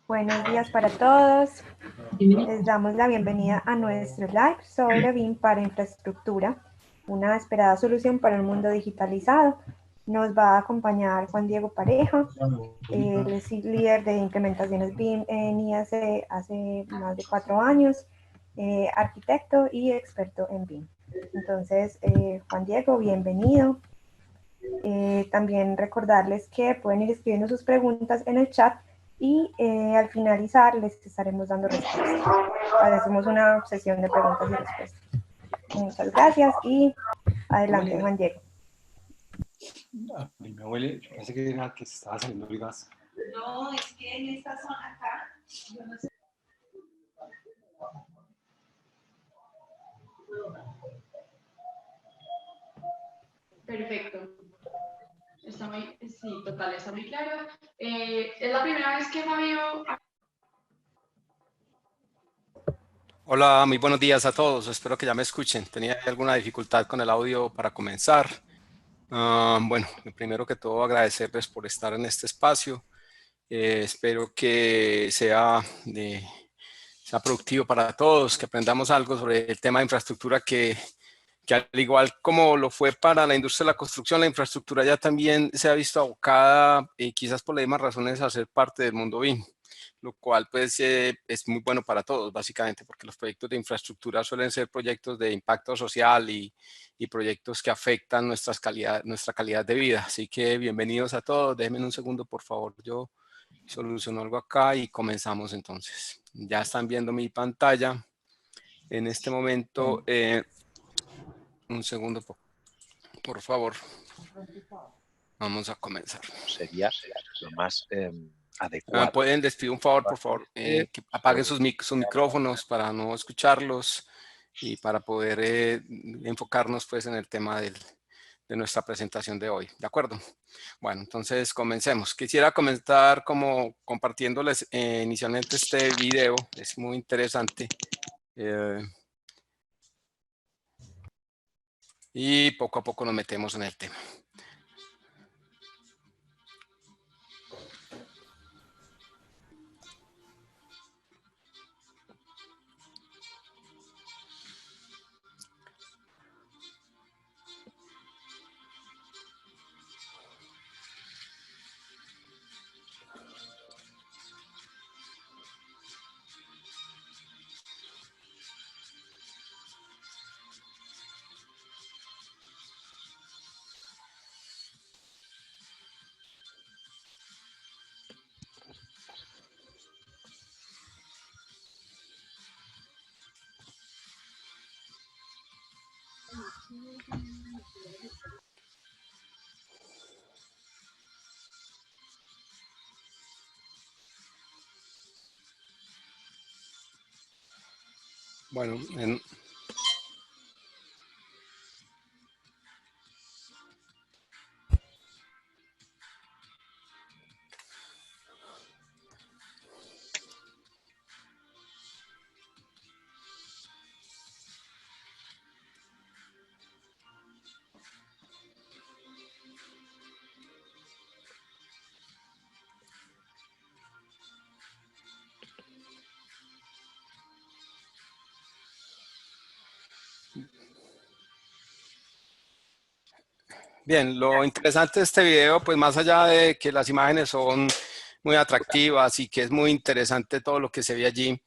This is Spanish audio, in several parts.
Buenos días para todos. Les damos la bienvenida a nuestro live sobre BIM para infraestructura, una esperada solución para un mundo digitalizado. Nos va a acompañar Juan Diego Pareja, él es líder de implementaciones BIM en IAC hace más de 4 años, arquitecto y experto en BIM. Entonces, Juan Diego, bienvenido. También recordarles que pueden ir escribiendo sus preguntas en el chat y al finalizar les estaremos dando respuestas. Hacemos una sesión de preguntas y respuestas. Muchas gracias y adelante, Juan Diego. A mí me huele, yo pensé que era que se estaba saliendo el gas. No, es que en esta zona acá, yo no sé. Perfecto. Está muy, sí, total, está muy claro. Es la primera vez que Fabio... Hola, muy buenos días a todos. Espero que ya me escuchen. Tenía alguna dificultad con el audio para comenzar. Bueno, primero que todo agradecerles por estar en este espacio. Espero que sea productivo para todos, que aprendamos algo sobre el tema de infraestructura que al igual como lo fue para la industria de la construcción, la infraestructura ya también se ha visto abocada, quizás por las mismas razones, a ser parte del mundo BIM, lo cual pues es muy bueno para todos, básicamente, porque los proyectos de infraestructura suelen ser proyectos de impacto social y proyectos que afectan nuestra calidad de vida. Así que bienvenidos a todos. Déjenme un segundo, por favor. Yo soluciono algo acá y comenzamos entonces. Ya están viendo mi pantalla. En este momento... un segundo, por favor. Vamos a comenzar. Sería lo más adecuado. ¿Pueden despedir un favor, por favor? Que apaguen sus micrófonos para no escucharlos y para poder enfocarnos pues en el tema de nuestra presentación de hoy. ¿De acuerdo? Bueno, entonces comencemos. Quisiera comenzar como compartiéndoles inicialmente este video. Es muy interesante. Y poco a poco nos metemos en el tema. Bueno, bien, lo interesante de este video, pues más allá de que las imágenes son muy atractivas y que es muy interesante todo lo que se ve allí,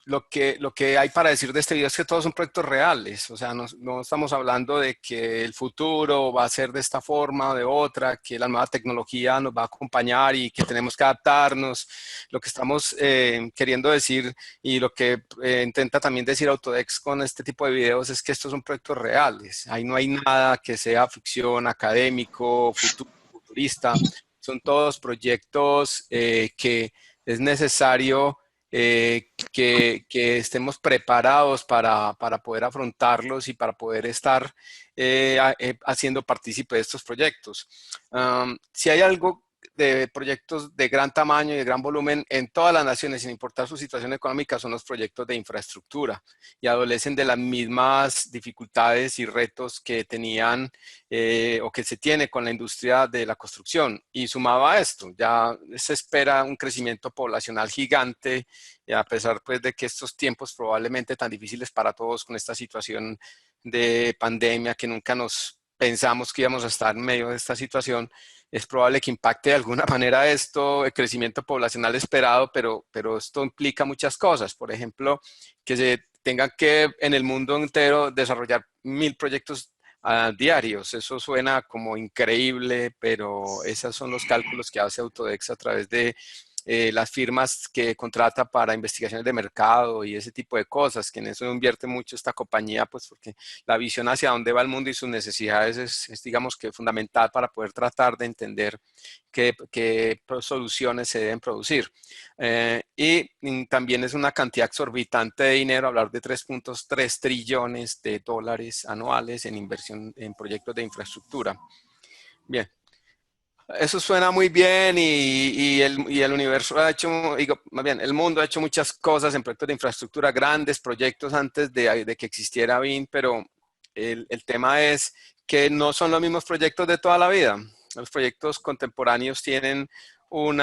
lo que hay para decir de este video es que todos son proyectos reales. O sea, no estamos hablando de que el futuro va a ser de esta forma o de otra, que la nueva tecnología nos va a acompañar y que tenemos que adaptarnos. Lo que estamos queriendo decir y lo que intenta también decir Autodesk con este tipo de videos es que estos son proyectos reales. Ahí no hay nada que sea ficción, académico, futurista. Son todos proyectos que es necesario que estemos preparados para poder afrontarlos y para poder estar haciendo partícipe de estos proyectos. Si hay algo de proyectos de gran tamaño y de gran volumen en todas las naciones, sin importar su situación económica, son los proyectos de infraestructura y adolecen de las mismas dificultades y retos que tenían o que se tiene con la industria de la construcción. Y sumado a esto, ya se espera un crecimiento poblacional gigante, y a pesar pues, de que estos tiempos probablemente tan difíciles para todos con esta situación de pandemia que nunca nos pensamos que íbamos a estar en medio de esta situación, es probable que impacte de alguna manera esto, el crecimiento poblacional esperado, pero esto implica muchas cosas. Por ejemplo, que se tengan que en el mundo entero desarrollar 1000 proyectos diarios. Eso suena como increíble, pero esos son los cálculos que hace Autodex a través de las firmas que contrata para investigaciones de mercado y ese tipo de cosas, que en eso invierte mucho esta compañía, pues porque la visión hacia dónde va el mundo y sus necesidades es digamos que fundamental para poder tratar de entender qué soluciones se deben producir. Y también es una cantidad exorbitante de dinero, hablar de 3.3 trillones de dólares anuales en inversión en proyectos de infraestructura. Bien. Eso suena muy bien y el universo ha hecho, digo, más bien, el mundo ha hecho muchas cosas en proyectos de infraestructura, grandes proyectos antes de que existiera BIM, pero el tema es que no son los mismos proyectos de toda la vida. Los proyectos contemporáneos tienen un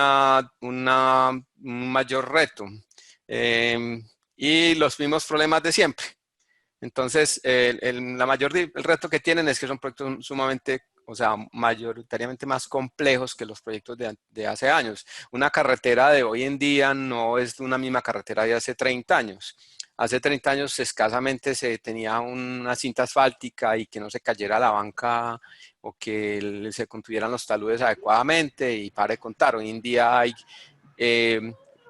mayor reto y los mismos problemas de siempre. Entonces, el reto que tienen es que son proyectos sumamente, o sea, mayoritariamente más complejos que los proyectos de hace años. Una carretera de hoy en día no es una misma carretera de hace 30 años. Hace 30 años escasamente se tenía una cinta asfáltica y que no se cayera la banca o que se construyeran los taludes adecuadamente y para de contar. Hoy en día hay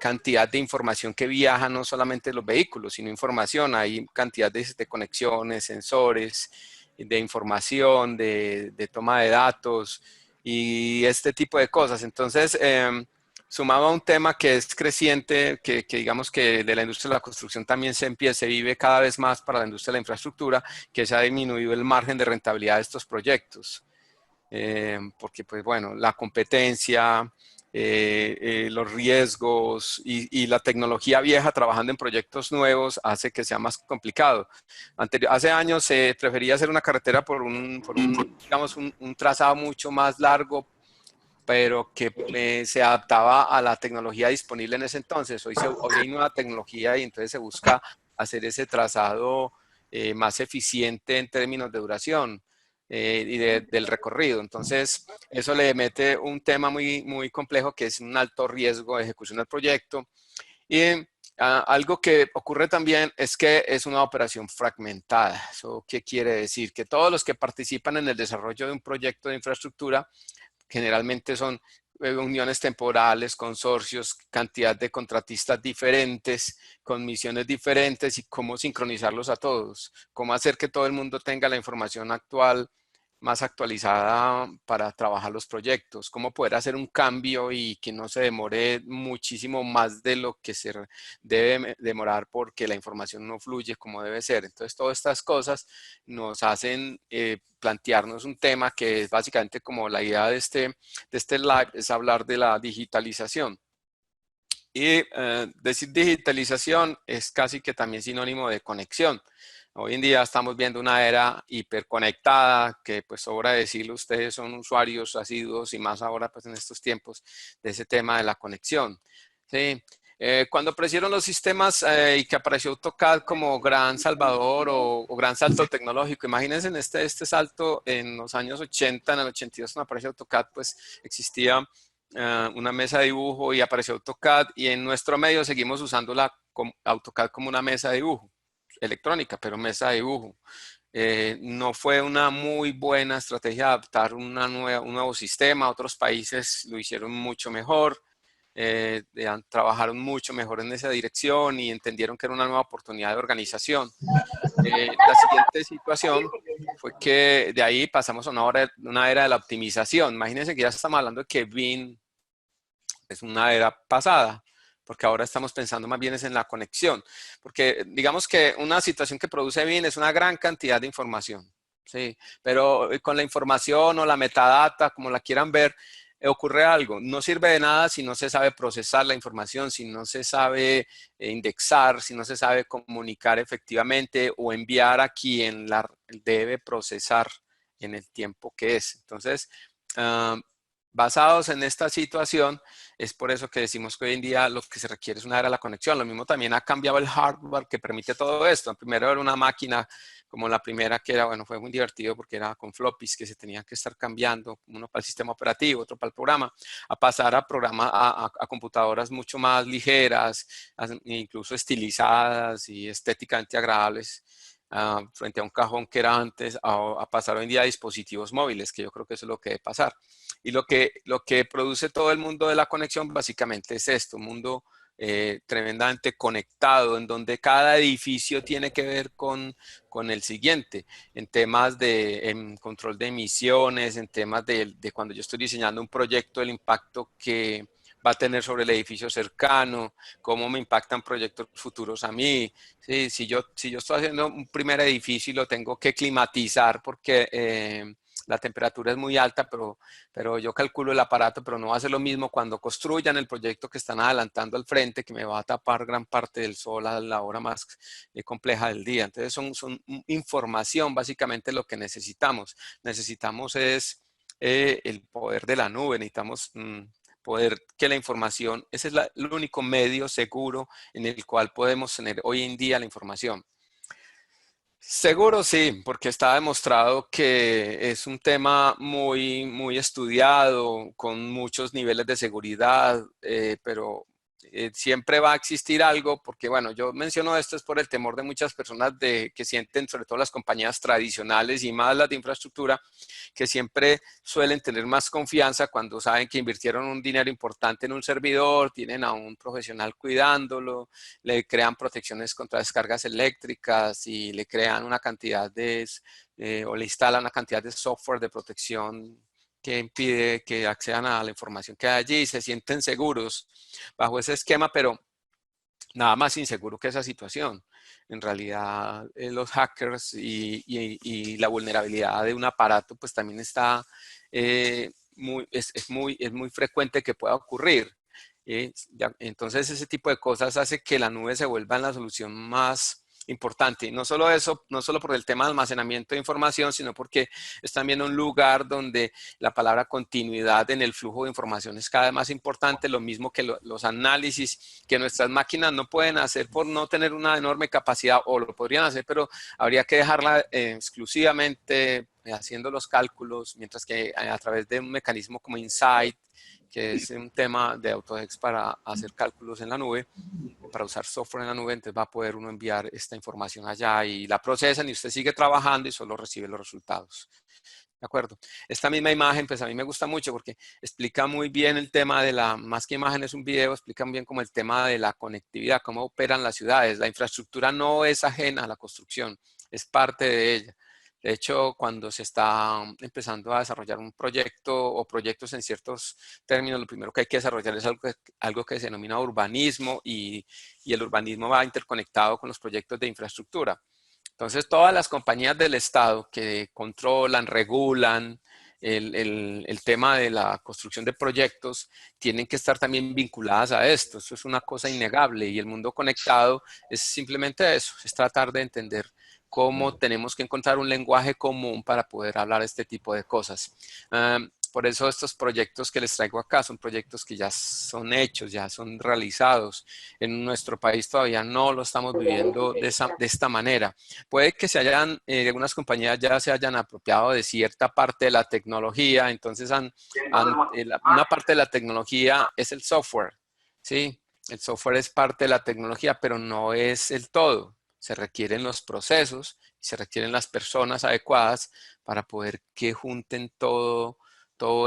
cantidad de información que viaja, no solamente los vehículos, sino información. Hay cantidad de conexiones, sensores, de información, de toma de datos y este tipo de cosas. Entonces, sumado a un tema que es creciente, que digamos que de la industria de la construcción también se vive cada vez más para la industria de la infraestructura, que se ha disminuido el margen de rentabilidad de estos proyectos. Porque, pues bueno, la competencia, los riesgos y la tecnología vieja trabajando en proyectos nuevos hace que sea más complicado. Hace años se prefería hacer una carretera por digamos, un trazado mucho más largo, pero que se adaptaba a la tecnología disponible en ese entonces. Hoy hay nueva tecnología y entonces se busca hacer ese trazado más eficiente en términos de duración y del recorrido. Entonces, eso le mete un tema muy complejo que es un alto riesgo de ejecución del proyecto. Y algo que ocurre también es que es una operación fragmentada. ¿Eso qué quiere decir? Que todos los que participan en el desarrollo de un proyecto de infraestructura generalmente son uniones temporales, consorcios, cantidad de contratistas diferentes, con misiones diferentes y cómo sincronizarlos a todos, cómo hacer que todo el mundo tenga la información actual, más actualizada para trabajar los proyectos, cómo poder hacer un cambio y que no se demore muchísimo más de lo que se debe demorar porque la información no fluye como debe ser. Entonces, todas estas cosas nos hacen plantearnos un tema que es básicamente como la idea de este live, es hablar de la digitalización. Y decir digitalización es casi que también sinónimo de conexión. Hoy en día estamos viendo una era hiperconectada, que pues sobra decirlo, ustedes son usuarios asiduos y más ahora pues en estos tiempos de ese tema de la conexión. ¿Sí? Cuando aparecieron los sistemas y que apareció AutoCAD como gran salvador o gran salto tecnológico, imagínense en este salto en los años 80, en el 82 cuando apareció AutoCAD, pues existía una mesa de dibujo y apareció AutoCAD y en nuestro medio seguimos usando AutoCAD como una mesa de dibujo electrónica, pero mesa de dibujo. No fue una muy buena estrategia adaptar un nuevo sistema. Otros países lo hicieron mucho mejor, trabajaron mucho mejor en esa dirección y entendieron que era una nueva oportunidad de organización. La siguiente situación fue que de ahí pasamos a una era de la optimización. Imagínense que ya estamos hablando de que BIM es una era pasada, porque ahora estamos pensando más bien es en la conexión, porque digamos que una situación que produce BIM es una gran cantidad de información, ¿sí? Pero con la información o la metadata, como la quieran ver, ocurre algo. No sirve de nada si no se sabe procesar la información, si no se sabe indexar, si no se sabe comunicar efectivamente o enviar a quien la debe procesar en el tiempo que es. Entonces, basados en esta situación, es por eso que decimos que hoy en día lo que se requiere es una era de la conexión. Lo mismo también ha cambiado el hardware que permite todo esto. Primero era una máquina como la primera que era, bueno, fue muy divertido porque era con floppies que se tenían que estar cambiando, uno para el sistema operativo, otro para el programa, a pasar a computadoras mucho más ligeras, incluso estilizadas y estéticamente agradables. Frente a un cajón que era antes, a pasar hoy en día a dispositivos móviles, que yo creo que eso es lo que debe pasar. Y lo que produce todo el mundo de la conexión básicamente es esto, un mundo tremendamente conectado, en donde cada edificio tiene que ver con el siguiente, en temas de control de emisiones, en temas de cuando yo estoy diseñando un proyecto, el impacto que va a tener sobre el edificio cercano, cómo me impactan proyectos futuros a mí. Sí, si yo estoy haciendo un primer edificio y lo tengo que climatizar porque la temperatura es muy alta, pero yo calculo el aparato, pero no va a ser lo mismo cuando construyan el proyecto que están adelantando al frente, que me va a tapar gran parte del sol a la hora más compleja del día. Entonces son información básicamente lo que necesitamos. Necesitamos es el poder de la nube, necesitamos poder que la información, ese es el único medio seguro en el cual podemos tener hoy en día la información. Seguro sí, porque está demostrado que es un tema muy estudiado, con muchos niveles de seguridad, pero siempre va a existir algo, porque bueno, yo menciono esto es por el temor de muchas personas que sienten, sobre todo las compañías tradicionales y más las de infraestructura, que siempre suelen tener más confianza cuando saben que invirtieron un dinero importante en un servidor, tienen a un profesional cuidándolo, le crean protecciones contra descargas eléctricas y le crean una cantidad o le instalan una cantidad de software de protección que impide que accedan a la información que hay allí y se sienten seguros bajo ese esquema, pero nada más inseguro que esa situación. En realidad, los hackers y la vulnerabilidad de un aparato, pues también está, es muy frecuente que pueda ocurrir. Entonces, ese tipo de cosas hace que la nube se vuelva la solución más importante. Y no solo eso, no solo por el tema de almacenamiento de información, sino porque es también un lugar donde la palabra continuidad en el flujo de información es cada vez más importante, lo mismo que los análisis que nuestras máquinas no pueden hacer por no tener una enorme capacidad, o lo podrían hacer, pero habría que dejarla exclusivamente haciendo los cálculos, mientras que a través de un mecanismo como Insight, que es un tema de Autodesk para hacer cálculos en la nube, para usar software en la nube, entonces va a poder uno enviar esta información allá y la procesan y usted sigue trabajando y solo recibe los resultados. ¿De acuerdo? Esta misma imagen, pues a mí me gusta mucho porque explica muy bien el tema de más que imagen es un video, explica bien como el tema de la conectividad, cómo operan las ciudades. La infraestructura no es ajena a la construcción, es parte de ella. De hecho, cuando se está empezando a desarrollar un proyecto o proyectos en ciertos términos, lo primero que hay que desarrollar es algo que se denomina urbanismo y el urbanismo va interconectado con los proyectos de infraestructura. Entonces, todas las compañías del Estado que controlan, regulan el tema de la construcción de proyectos tienen que estar también vinculadas a esto. Eso es una cosa innegable y el mundo conectado es simplemente eso, es tratar de entender cómo tenemos que encontrar un lenguaje común para poder hablar este tipo de cosas. Por eso estos proyectos que les traigo acá son proyectos que ya son hechos, ya son realizados. En nuestro país todavía no lo estamos viviendo de esta manera. Puede que algunas compañías ya se hayan apropiado de cierta parte de la tecnología, entonces una parte de la tecnología es el software, ¿sí? El software es parte de la tecnología, pero no es el todo. Se requieren los procesos, se requieren las personas adecuadas para poder que junten todos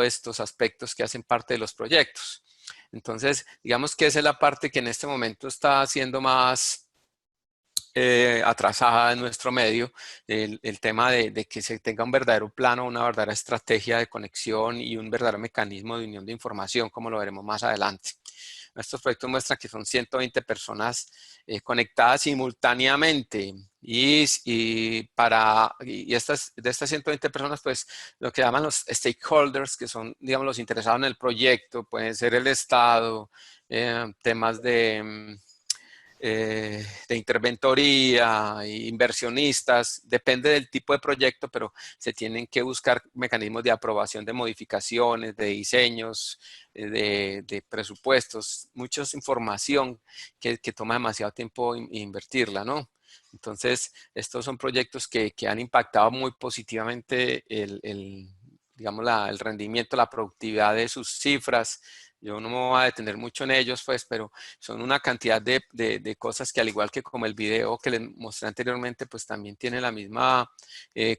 estos aspectos que hacen parte de los proyectos. Entonces, digamos que esa es la parte que en este momento está siendo más atrasada en nuestro medio, el tema de que se tenga un verdadero plano, una verdadera estrategia de conexión y un verdadero mecanismo de unión de información, como lo veremos más adelante. Estos proyectos muestran que son 120 personas conectadas simultáneamente y de estas 120 personas, pues lo que llaman los stakeholders, que son, digamos, los interesados en el proyecto, pueden ser el Estado, temas de interventoría, inversionistas, depende del tipo de proyecto, pero se tienen que buscar mecanismos de aprobación de modificaciones, de diseños, de presupuestos, mucha información que toma demasiado tiempo invertirla, ¿no? Entonces, estos son proyectos que han impactado muy positivamente digamos, el rendimiento, la productividad de sus cifras. Yo no me voy a detener mucho en ellos, pues, pero son una cantidad de cosas que, al igual que como el video que les mostré anteriormente, pues también tiene la misma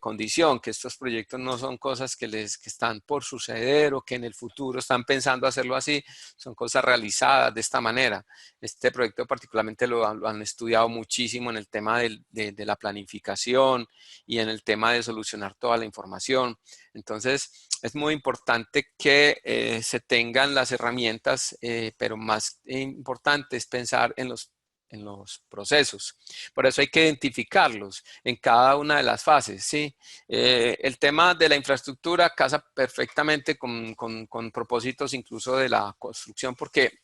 condición, que estos proyectos no son cosas que están por suceder o que en el futuro están pensando hacerlo así, son cosas realizadas de esta manera. Este proyecto particularmente lo han estudiado muchísimo en el tema de la planificación y en el tema de solucionar toda la información. Entonces, es muy importante que se tengan las herramientas, pero más importante es pensar en los procesos. Por eso hay que identificarlos en cada una de las fases, ¿sí? El tema de la infraestructura casa perfectamente con propósitos incluso de la construcción, porque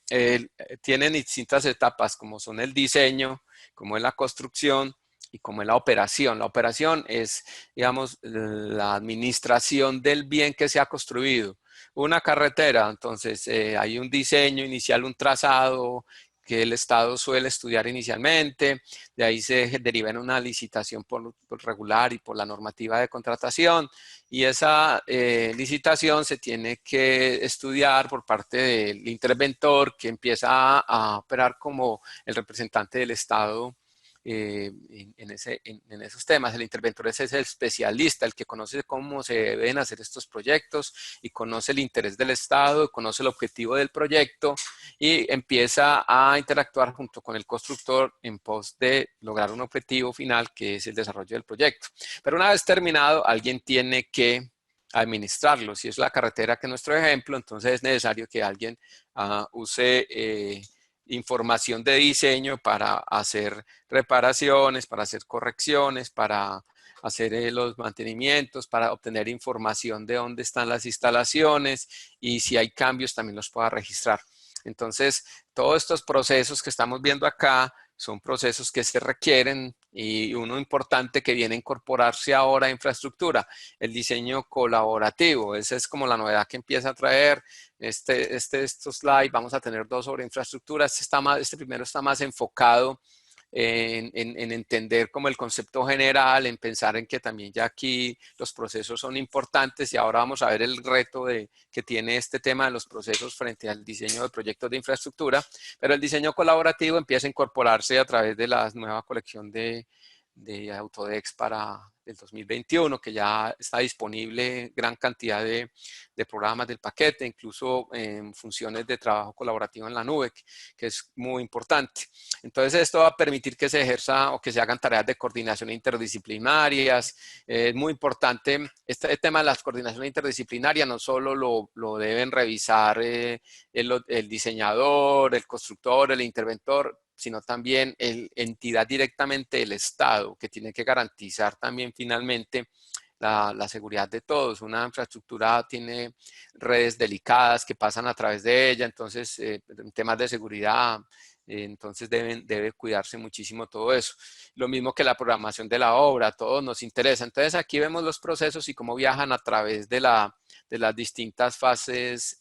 tienen distintas etapas, como son el diseño, como es la construcción, y como es la operación. La operación es, digamos, la administración del bien que se ha construido. Una carretera, entonces hay un diseño inicial, un trazado que el Estado suele estudiar inicialmente, de ahí se deriva en una licitación por regular y por la normativa de contratación, y esa licitación se tiene que estudiar por parte del interventor que empieza a operar como el representante del Estado en esos temas. El interventor es el especialista, el que conoce cómo se deben hacer estos proyectos y conoce el interés del Estado, conoce el objetivo del proyecto y empieza a interactuar junto con el constructor en pos de lograr un objetivo final que es el desarrollo del proyecto. Pero una vez terminado, alguien tiene que administrarlo. Si es la carretera que es nuestro ejemplo, entonces es necesario que alguien use información de diseño para hacer reparaciones, para hacer correcciones, para hacer los mantenimientos, para obtener información de dónde están las instalaciones y si hay cambios también los pueda registrar. Entonces, todos estos procesos que estamos viendo acá son procesos que se requieren y uno importante que viene a incorporarse ahora a infraestructura, el diseño colaborativo. Esa es como la novedad que empieza a traer estos slides. Vamos a tener dos sobre infraestructura. Este primero está más enfocado en entender como el concepto general, en pensar en que también ya aquí los procesos son importantes y ahora vamos a ver el reto que tiene este tema de los procesos frente al diseño de proyectos de infraestructura, pero el diseño colaborativo empieza a incorporarse a través de la nueva colección de Autodesk para el 2021, que ya está disponible gran cantidad de programas del paquete, incluso en funciones de trabajo colaborativo en la nube, que es muy importante. Entonces, esto va a permitir que se ejerza o que se hagan tareas de coordinación interdisciplinarias. Es muy importante este tema de las coordinaciones interdisciplinarias, no solo lo deben revisar el diseñador, el constructor, el interventor, sino también entidad directamente del Estado, que tiene que garantizar también finalmente la seguridad de todos. Una infraestructura tiene redes delicadas que pasan a través de ella, entonces en temas de seguridad, entonces debe cuidarse muchísimo todo eso. Lo mismo que la programación de la obra, todo nos interesa. Entonces aquí vemos los procesos y cómo viajan a través de las distintas fases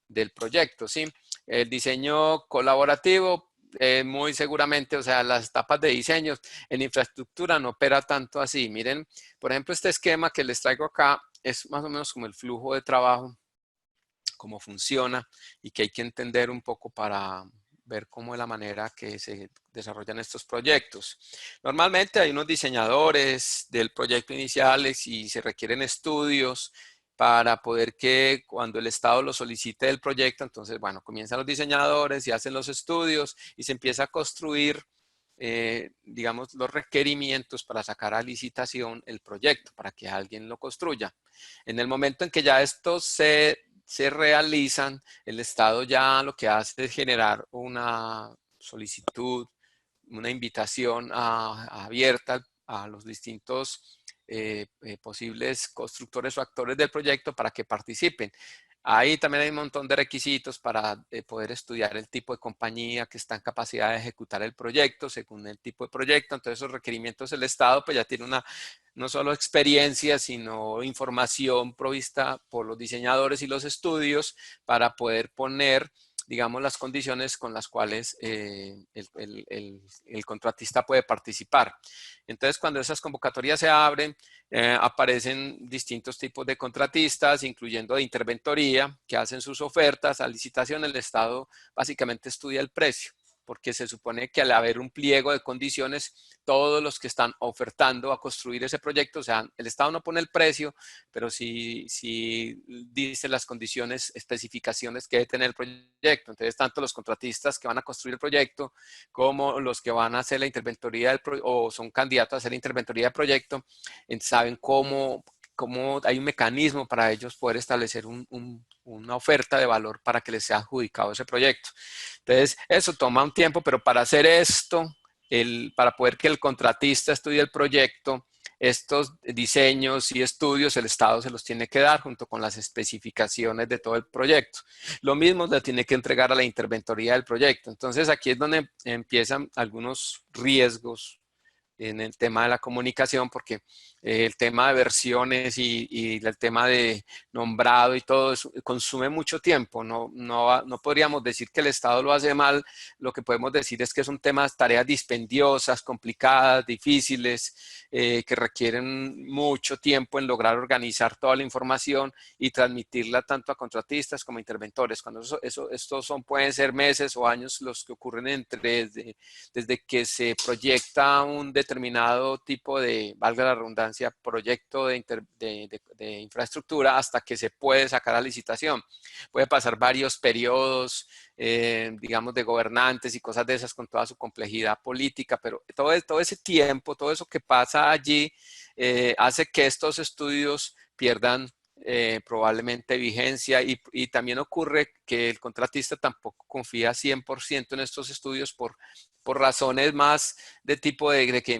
del proyecto, ¿sí? El diseño colaborativo, muy seguramente, o sea, las etapas de diseño en infraestructura no opera tanto así. Miren, por ejemplo, este esquema que les traigo acá es más o menos como el flujo de trabajo, cómo funciona y que hay que entender un poco para ver cómo es la manera que se desarrollan estos proyectos. Normalmente hay unos diseñadores del proyecto inicial y se requieren estudios para poder que cuando el Estado lo solicite del proyecto, entonces, bueno, comienzan los diseñadores y hacen los estudios y se empieza a construir, digamos, los requerimientos para sacar a licitación el proyecto, para que alguien lo construya. En el momento en que ya esto se se realizan, el Estado ya lo que hace es generar una solicitud, una invitación abierta a los distintos posibles constructores o actores del proyecto para que participen. Ahí también hay un montón de requisitos para poder estudiar el tipo de compañía que está en capacidad de ejecutar el proyecto según el tipo de proyecto. Entonces esos requerimientos el Estado pues ya tiene una no solo experiencia, sino información provista por los diseñadores y los estudios para poder poner, digamos, las condiciones con las cuales el contratista puede participar. Entonces, cuando esas convocatorias se abren, aparecen distintos tipos de contratistas, incluyendo de interventoría, que hacen sus ofertas. A licitación, el Estado básicamente estudia el precio, porque se supone que al haber un pliego de condiciones, todos los que están ofertando a construir ese proyecto, o sea, el Estado no pone el precio, pero sí dice las condiciones, especificaciones que debe tener el proyecto. Entonces, tanto los contratistas que van a construir el proyecto, como los que van a hacer la interventoría o son candidatos a hacer la interventoría del proyecto, saben cómo hay un mecanismo para ellos poder establecer una oferta de valor para que les sea adjudicado ese proyecto. Entonces, eso toma un tiempo, pero para hacer esto, para poder que el contratista estudie el proyecto, estos diseños y estudios el Estado se los tiene que dar junto con las especificaciones de todo el proyecto. Lo mismo le tiene que entregar a la interventoría del proyecto. Entonces, aquí es donde empiezan algunos riesgos en el tema de la comunicación, porque el tema de versiones y el tema de nombrado y todo eso consume mucho tiempo. No podríamos decir que el Estado lo hace mal, lo que podemos decir es que son tareas dispendiosas, complicadas, difíciles, que requieren mucho tiempo en lograr organizar toda la información y transmitirla tanto a contratistas como a interventores. Cuando estos pueden ser meses o años los que ocurren desde que se proyecta un determinado tipo de, valga la redundancia, proyecto de infraestructura hasta que se puede sacar a licitación. Puede pasar varios periodos, digamos, de gobernantes y cosas de esas con toda su complejidad política, pero todo ese tiempo, todo eso que pasa allí, hace que estos estudios pierdan probablemente vigencia y también ocurre que el contratista tampoco confía 100% en estos estudios por razones más de tipo de que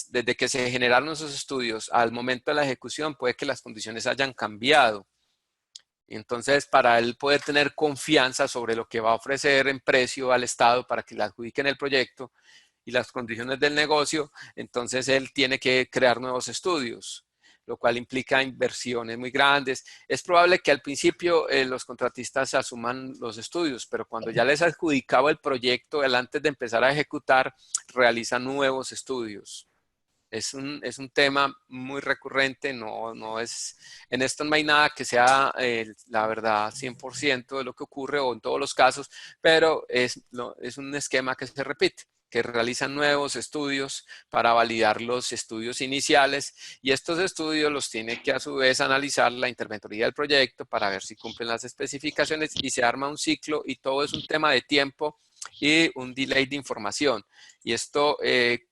desde que se generaron esos estudios al momento de la ejecución puede que las condiciones hayan cambiado. Entonces, para él poder tener confianza sobre lo que va a ofrecer en precio al Estado para que le adjudiquen el proyecto y las condiciones del negocio, entonces él tiene que crear nuevos estudios, lo cual implica inversiones muy grandes. Es probable que al principio los contratistas asuman los estudios, pero cuando ya les ha adjudicado el proyecto, antes de empezar a ejecutar, realizan nuevos estudios. Es un tema muy recurrente, en esto no hay nada que sea la verdad 100% de lo que ocurre o en todos los casos, pero es un esquema que se repite, que realizan nuevos estudios para validar los estudios iniciales y estos estudios los tiene que a su vez analizar la interventoría del proyecto para ver si cumplen las especificaciones y se arma un ciclo y todo es un tema de tiempo y un delay de información. ¿Y esto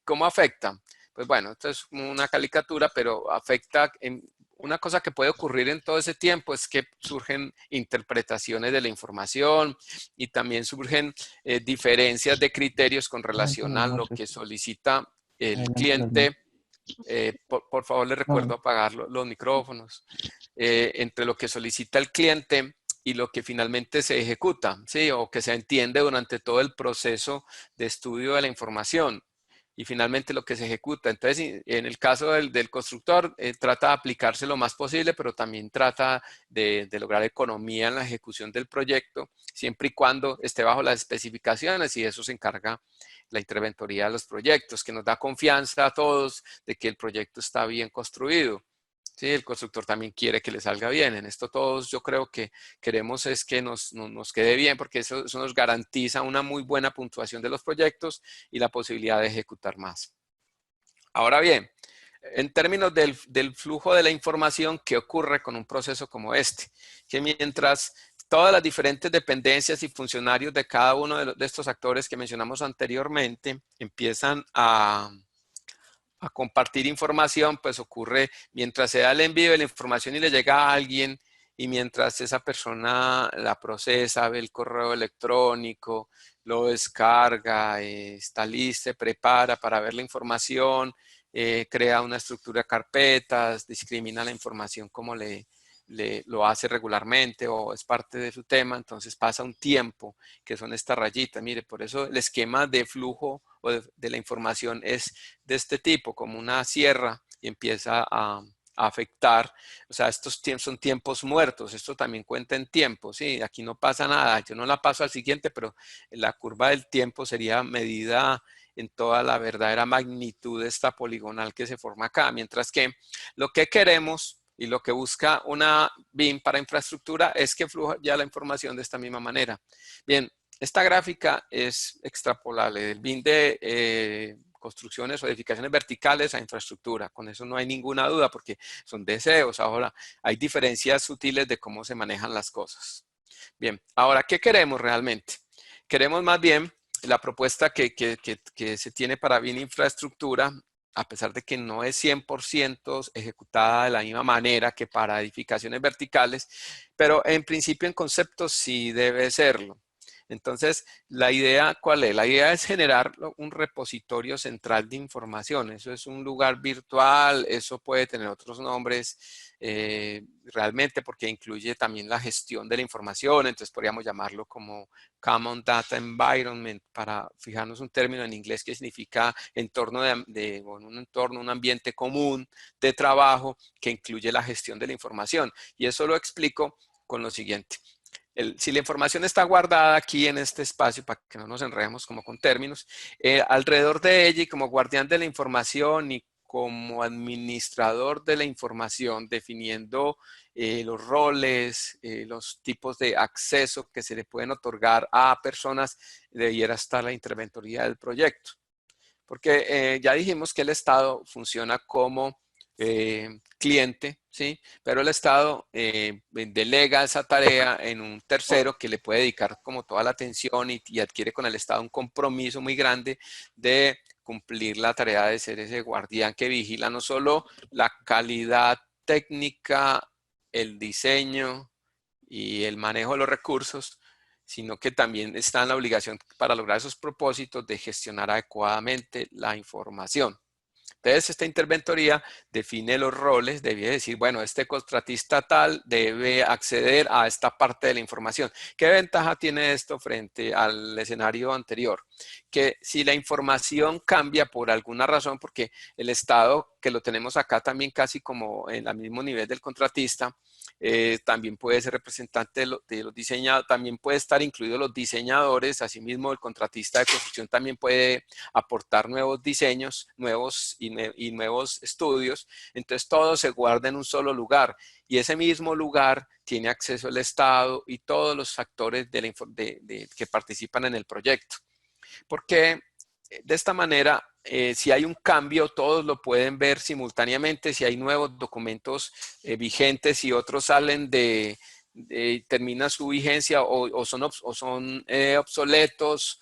cómo afecta? Pues bueno, esto es como una caricatura, pero afecta una cosa que puede ocurrir en todo ese tiempo es que surgen interpretaciones de la información y también surgen diferencias de criterios con relación a lo que solicita el cliente. Por favor, les recuerdo apagar los micrófonos. Entre lo que solicita el cliente y lo que finalmente se ejecuta, ¿sí? O que se entiende durante todo el proceso de estudio de la información. Y finalmente lo que se ejecuta. Entonces, en el caso del constructor, trata de aplicarse lo más posible, pero también trata de lograr economía en la ejecución del proyecto, siempre y cuando esté bajo las especificaciones, y de eso se encarga la interventoría de los proyectos, que nos da confianza a todos de que el proyecto está bien construido. Sí, el constructor también quiere que le salga bien. En esto todos yo creo que queremos es que nos quede bien porque eso nos garantiza una muy buena puntuación de los proyectos y la posibilidad de ejecutar más. Ahora bien, en términos del flujo de la información, ¿qué ocurre con un proceso como este? Que mientras todas las diferentes dependencias y funcionarios de cada uno de estos actores que mencionamos anteriormente empiezan a compartir información, pues ocurre mientras se da el envío de la información y le llega a alguien y mientras esa persona la procesa, ve el correo electrónico, lo descarga, está lista, se prepara para ver la información, crea una estructura de carpetas, discrimina la información como lo hace regularmente o es parte de su tema, entonces pasa un tiempo, que son estas rayitas. Mire, por eso el esquema de flujo o de la información es de este tipo, como una sierra, y empieza a afectar, o sea, estos son tiempos muertos, esto también cuenta en tiempo, ¿sí? Aquí no pasa nada, yo no la paso al siguiente, pero la curva del tiempo sería medida en toda la verdadera magnitud de esta poligonal que se forma acá, mientras que lo que queremos y lo que busca una BIM para infraestructura es que fluya ya la información de esta misma manera. Bien, esta gráfica es extrapolable del BIM de construcciones o edificaciones verticales a infraestructura. Con eso no hay ninguna duda porque son deseos. Ahora, hay diferencias sutiles de cómo se manejan las cosas. Bien, ahora, ¿qué queremos realmente? Queremos más bien la propuesta que se tiene para BIM infraestructura, a pesar de que no es 100% ejecutada de la misma manera que para edificaciones verticales, pero en principio en concepto sí debe serlo. Entonces, ¿la idea cuál es? La idea es generar un repositorio central de información. Eso es un lugar virtual, eso puede tener otros nombres realmente porque incluye también la gestión de la información. Entonces, podríamos llamarlo como Common Data Environment para fijarnos un término en inglés que significa entorno un entorno, un ambiente común de trabajo que incluye la gestión de la información. Y eso lo explico con lo siguiente. Si la información está guardada aquí en este espacio, para que no nos enredemos como con términos, alrededor de ella y como guardián de la información y como administrador de la información, definiendo los roles, los tipos de acceso que se le pueden otorgar a personas, debiera estar la interventoría del proyecto. Porque ya dijimos que el Estado funciona como cliente, ¿sí? Pero el Estado delega esa tarea en un tercero que le puede dedicar como toda la atención y adquiere con el Estado un compromiso muy grande de cumplir la tarea de ser ese guardián que vigila no solo la calidad técnica, el diseño y el manejo de los recursos, sino que también está en la obligación para lograr esos propósitos de gestionar adecuadamente la información. Entonces, esta interventoría define los roles, debe decir, bueno, este contratista tal debe acceder a esta parte de la información. ¿Qué ventaja tiene esto frente al escenario anterior? Que si la información cambia por alguna razón, porque el Estado, que lo tenemos acá también casi como en el mismo nivel del contratista, también puede ser representante de los diseñadores, también puede estar incluido los diseñadores, asimismo el contratista de construcción también puede aportar nuevos diseños, nuevos estudios, entonces todo se guarda en un solo lugar y ese mismo lugar tiene acceso el Estado y todos los actores que participan en el proyecto. Porque de esta manera, si hay un cambio, todos lo pueden ver simultáneamente. Si hay nuevos documentos vigentes y otros salen termina su vigencia o son obsoletos,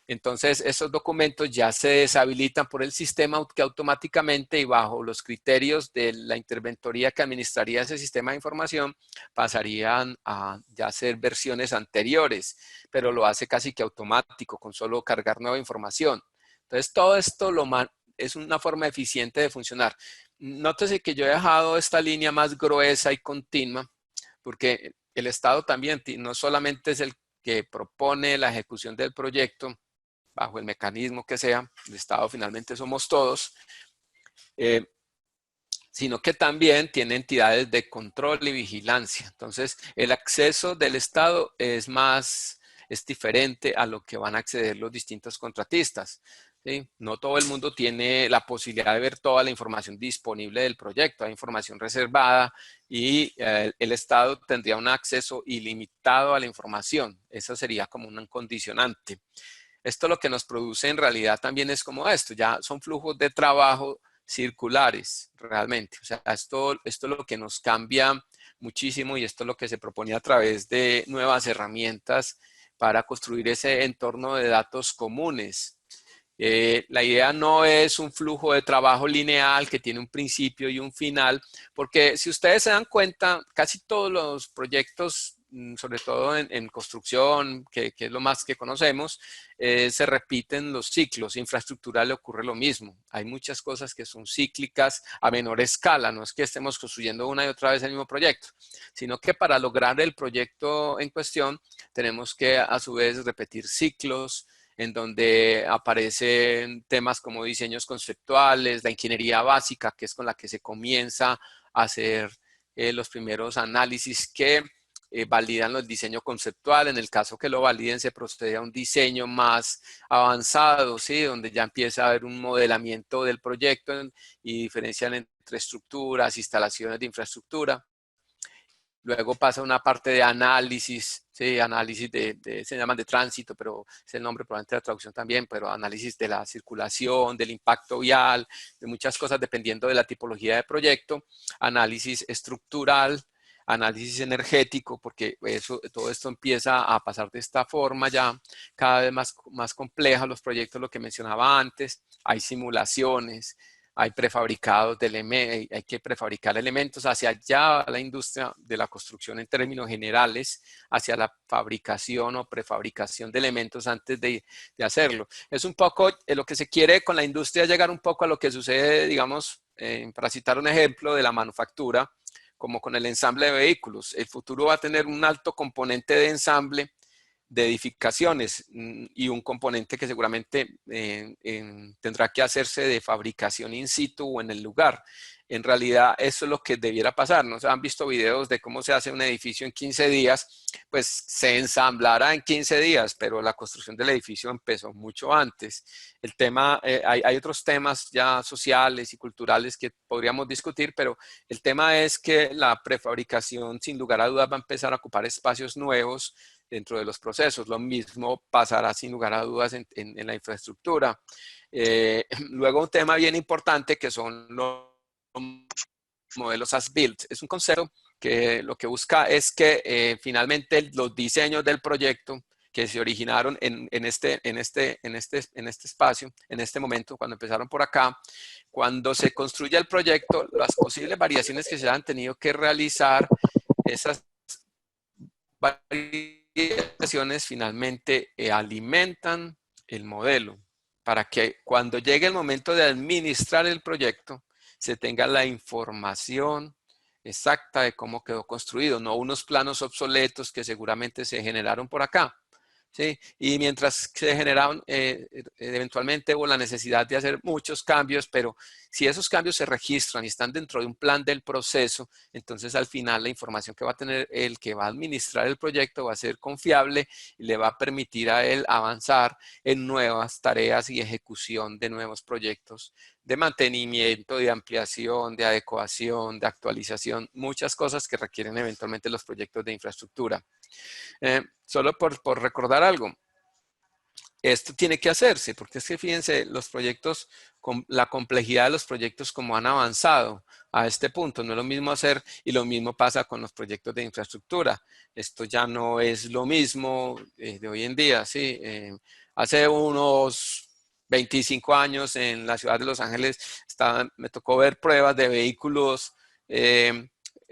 entonces esos documentos ya se deshabilitan por el sistema que automáticamente y bajo los criterios de la interventoría que administraría ese sistema de información pasarían a ya ser versiones anteriores, pero lo hace casi que automático con solo cargar nueva información. Entonces todo esto es una forma eficiente de funcionar. Nótese que yo he dejado esta línea más gruesa y continua porque el Estado también no solamente es el que propone la ejecución del proyecto, bajo el mecanismo que sea, el Estado finalmente somos todos, sino que también tiene entidades de control y vigilancia. Entonces, el acceso del Estado es diferente a lo que van a acceder los distintos contratistas. ¿Sí? No todo el mundo tiene la posibilidad de ver toda la información disponible del proyecto, hay información reservada y el Estado tendría un acceso ilimitado a la información. Eso sería como un condicionante. Esto lo que nos produce en realidad también es como esto, ya son flujos de trabajo circulares realmente. O sea, esto es lo que nos cambia muchísimo y esto es lo que se propone a través de nuevas herramientas para construir ese entorno de datos comunes. La idea no es un flujo de trabajo lineal que tiene un principio y un final, porque si ustedes se dan cuenta, casi todos los proyectos, sobre todo en construcción, que es lo más que conocemos, se repiten los ciclos. Infraestructura le ocurre lo mismo. Hay muchas cosas que son cíclicas a menor escala. No es que estemos construyendo una y otra vez el mismo proyecto, sino que para lograr el proyecto en cuestión tenemos que a su vez repetir ciclos en donde aparecen temas como diseños conceptuales, la ingeniería básica, que es con la que se comienza a hacer los primeros análisis que validan el diseño conceptual. En el caso que lo validen, se procede a un diseño más avanzado, ¿sí? Donde ya empieza a haber un modelamiento del proyecto y diferencian entre estructuras, instalaciones de infraestructura. Luego pasa una parte de análisis, ¿sí? Análisis se llaman de tránsito, pero es el nombre probablemente de la traducción también, pero análisis de la circulación, del impacto vial, de muchas cosas dependiendo de la tipología de proyecto. Análisis estructural, análisis energético, porque todo esto empieza a pasar de esta forma ya cada vez más compleja los proyectos, lo que mencionaba antes. Hay simulaciones, hay prefabricados de elementos, hay que prefabricar elementos hacia allá la industria de la construcción en términos generales, hacia la fabricación o prefabricación de elementos antes de hacerlo. Es un poco lo que se quiere con la industria, llegar un poco a lo que sucede, digamos, para citar un ejemplo de la manufactura, como con el ensamble de vehículos. El futuro va a tener un alto componente de ensamble de edificaciones y un componente que seguramente tendrá que hacerse de fabricación in situ o en el lugar. En realidad eso es lo que debiera pasar. ¿No? Han visto videos de cómo se hace un edificio en 15 días, pues se ensamblará en 15 días, pero la construcción del edificio empezó mucho antes. El tema, hay otros temas ya sociales y culturales que podríamos discutir, pero el tema es que la prefabricación sin lugar a dudas va a empezar a ocupar espacios nuevos dentro de los procesos. Lo mismo pasará sin lugar a dudas en la infraestructura. Luego un tema bien importante que son los modelos as-built. Es un concepto que lo que busca es que finalmente los diseños del proyecto que se originaron en este espacio, en este momento, cuando empezaron por acá, cuando se construye el proyecto, las posibles variaciones que se han tenido que realizar, esas variaciones finalmente alimentan el modelo para que cuando llegue el momento de administrar el proyecto se tenga la información exacta de cómo quedó construido, no unos planos obsoletos que seguramente se generaron por acá. ¿Sí? Y mientras se generaron, eventualmente hubo la necesidad de hacer muchos cambios, pero si esos cambios se registran y están dentro de un plan del proceso, entonces al final la información que va a tener el que va a administrar el proyecto va a ser confiable y le va a permitir a él avanzar en nuevas tareas y ejecución de nuevos proyectos de mantenimiento, de ampliación, de adecuación, de actualización, muchas cosas que requieren eventualmente los proyectos de infraestructura. Solo por recordar algo, esto tiene que hacerse, porque es que fíjense los proyectos, la complejidad de los proyectos como han avanzado a este punto, no es lo mismo hacer y lo mismo pasa con los proyectos de infraestructura. Esto ya no es lo mismo de hoy en día, ¿sí? Hace unos 25 años en la ciudad de Los Ángeles me tocó ver pruebas de vehículos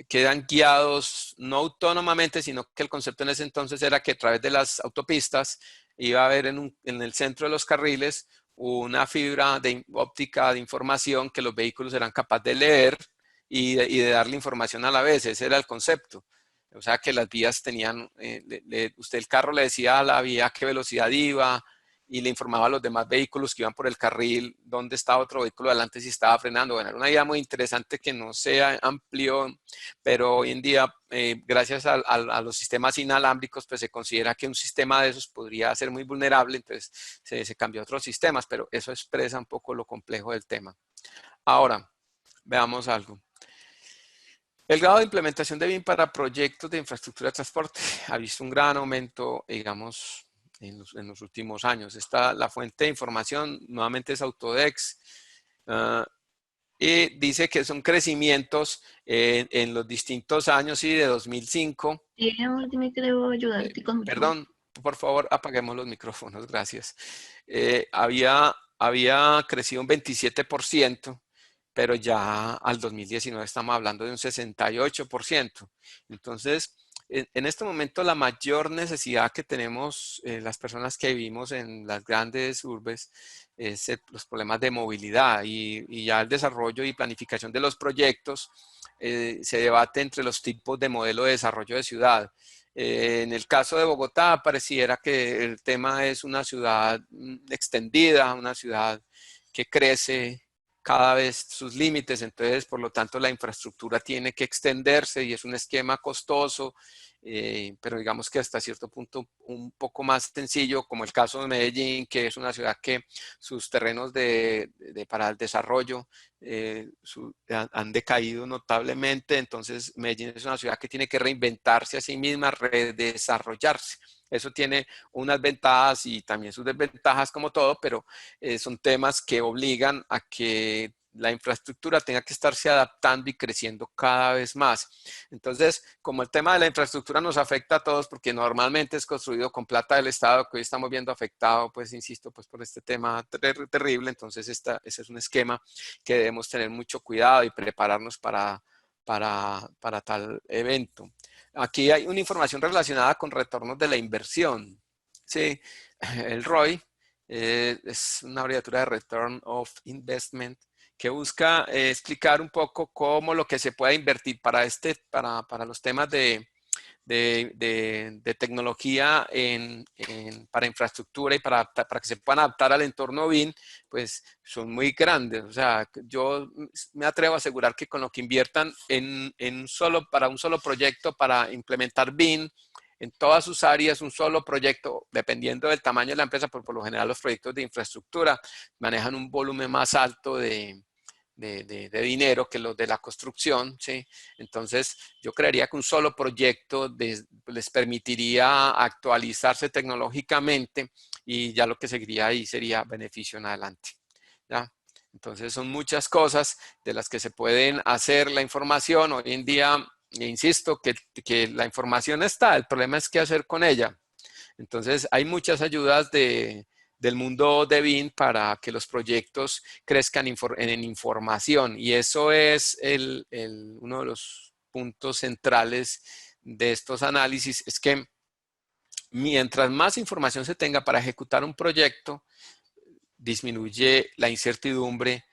que eran guiados no autónomamente, sino que el concepto en ese entonces era que a través de las autopistas iba a haber en el centro de los carriles una fibra óptica de información que los vehículos eran capaces de leer y de darle información a la vez. Ese era el concepto. O sea que las vías tenían, el carro le decía a la vía a qué velocidad iba y le informaba a los demás vehículos que iban por el carril dónde estaba otro vehículo adelante si estaba frenando. Bueno, era una idea muy interesante que no se amplió, pero hoy en día, gracias a los sistemas inalámbricos, pues se considera que un sistema de esos podría ser muy vulnerable, entonces se cambió a otros sistemas, pero eso expresa un poco lo complejo del tema. Ahora, veamos algo. El grado de implementación de BIM para proyectos de infraestructura de transporte ha visto un gran aumento, digamos, en los últimos años. La fuente de información nuevamente es Autodex y dice que son crecimientos en los distintos años y de 2005. Dime que debo ayudarte con Perdón, por favor, apaguemos los micrófonos, gracias. Había había crecido un 27%, pero ya al 2019 estamos hablando de un 68%. Entonces, en este momento la mayor necesidad que tenemos las personas que vivimos en las grandes urbes es los problemas de movilidad y ya el desarrollo y planificación de los proyectos se debate entre los tipos de modelo de desarrollo de ciudad. En el caso de Bogotá pareciera que el tema es una ciudad extendida, una ciudad que crece cada vez sus límites, entonces por lo tanto la infraestructura tiene que extenderse y es un esquema costoso, pero digamos que hasta cierto punto un poco más sencillo, como el caso de Medellín, que es una ciudad que sus terrenos para el desarrollo han decaído notablemente, entonces Medellín es una ciudad que tiene que reinventarse a sí misma, redesarrollarse. Eso tiene unas ventajas y también sus desventajas como todo, pero son temas que obligan a que la infraestructura tenga que estarse adaptando y creciendo cada vez más. Entonces, como el tema de la infraestructura nos afecta a todos, porque normalmente es construido con plata del Estado, que hoy estamos viendo afectado, pues insisto, pues por este tema terrible, entonces ese es un esquema que debemos tener mucho cuidado y prepararnos para tal evento. Aquí hay una información relacionada con retornos de la inversión. Sí, el ROI es una abreviatura de Return of Investment que busca explicar un poco cómo lo que se puede invertir para los temas de tecnología para infraestructura y para que se puedan adaptar al entorno BIM, pues son muy grandes. O sea, yo me atrevo a asegurar que con lo que inviertan para un solo proyecto para implementar BIM en todas sus áreas, un solo proyecto, dependiendo del tamaño de la empresa, por lo general los proyectos de infraestructura manejan un volumen más alto de dinero que los de la construcción, ¿sí? Entonces, yo creería que un solo proyecto les permitiría actualizarse tecnológicamente y ya lo que seguiría ahí sería beneficio en adelante, ¿ya? Entonces, son muchas cosas de las que se pueden hacer la información. Hoy en día, insisto, que la información está, el problema es qué hacer con ella. Entonces, hay muchas ayudas del mundo de BIM para que los proyectos crezcan en información y eso es uno de los puntos centrales de estos análisis, es que mientras más información se tenga para ejecutar un proyecto, disminuye la incertidumbre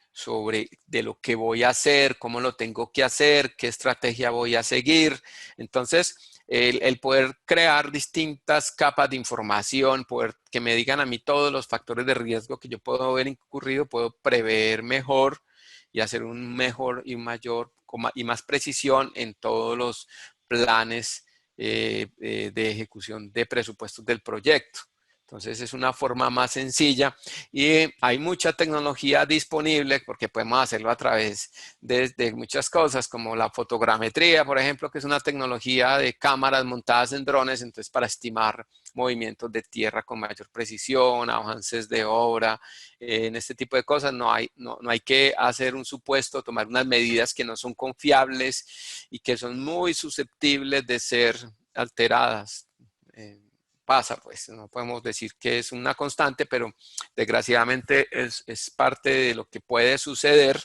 de lo que voy a hacer, cómo lo tengo que hacer, qué estrategia voy a seguir. Entonces, el poder crear distintas capas de información, poder que me digan a mí todos los factores de riesgo que yo puedo haber incurrido, puedo prever mejor y hacer un mejor y mayor y más precisión en todos los planes de ejecución de presupuestos del proyecto. Entonces es una forma más sencilla y hay mucha tecnología disponible porque podemos hacerlo a través de muchas cosas como la fotogrametría, por ejemplo, que es una tecnología de cámaras montadas en drones, entonces para estimar movimientos de tierra con mayor precisión, avances de obra, en este tipo de cosas no hay que hacer un supuesto, tomar unas medidas que no son confiables y que son muy susceptibles de ser alteradas. Pasa, pues no podemos decir que es una constante, pero desgraciadamente es parte de lo que puede suceder.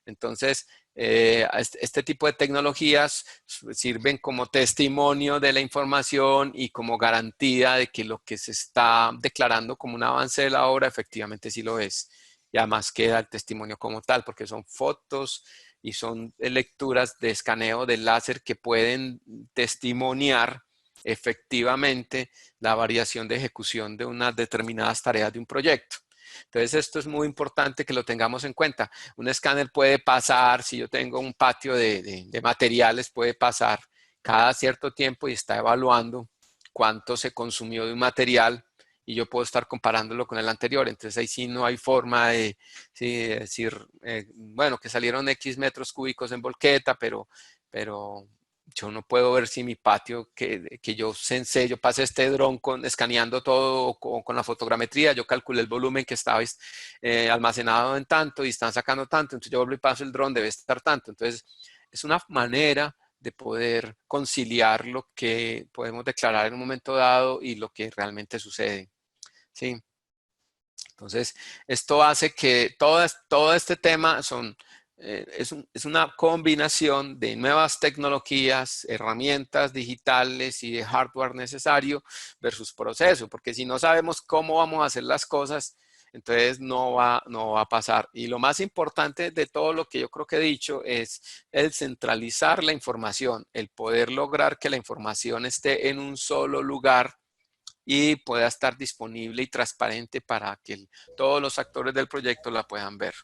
Entonces, este tipo de tecnologías sirven como testimonio de la información y como garantía de que lo que se está declarando como un avance de la obra efectivamente sí lo es. Y además queda el testimonio como tal, porque son fotos y son lecturas de escaneo de láser que pueden testimoniar efectivamente la variación de ejecución de unas determinadas tareas de un proyecto. Entonces, esto es muy importante que lo tengamos en cuenta. Un escáner puede pasar, si yo tengo un patio de materiales, puede pasar cada cierto tiempo y está evaluando cuánto se consumió de un material y yo puedo estar comparándolo con el anterior. Entonces, ahí sí no hay forma de decir, bueno, que salieron X metros cúbicos en volqueta, pero yo no puedo ver si mi patio que yo sensé, yo pasé este dron escaneando todo con la fotogrametría, yo calculé el volumen que estaba almacenado en tanto y están sacando tanto, entonces yo vuelvo y paso el dron, debe estar tanto. Entonces, es una manera de poder conciliar lo que podemos declarar en un momento dado y lo que realmente sucede. ¿Sí? Entonces, esto hace que todo este tema es una combinación de nuevas tecnologías, herramientas digitales y de hardware necesario versus proceso, porque si no sabemos cómo vamos a hacer las cosas, entonces no va a pasar. Y lo más importante de todo lo que yo creo que he dicho es el centralizar la información, el poder lograr que la información esté en un solo lugar y pueda estar disponible y transparente para que todos los actores del proyecto la puedan ver.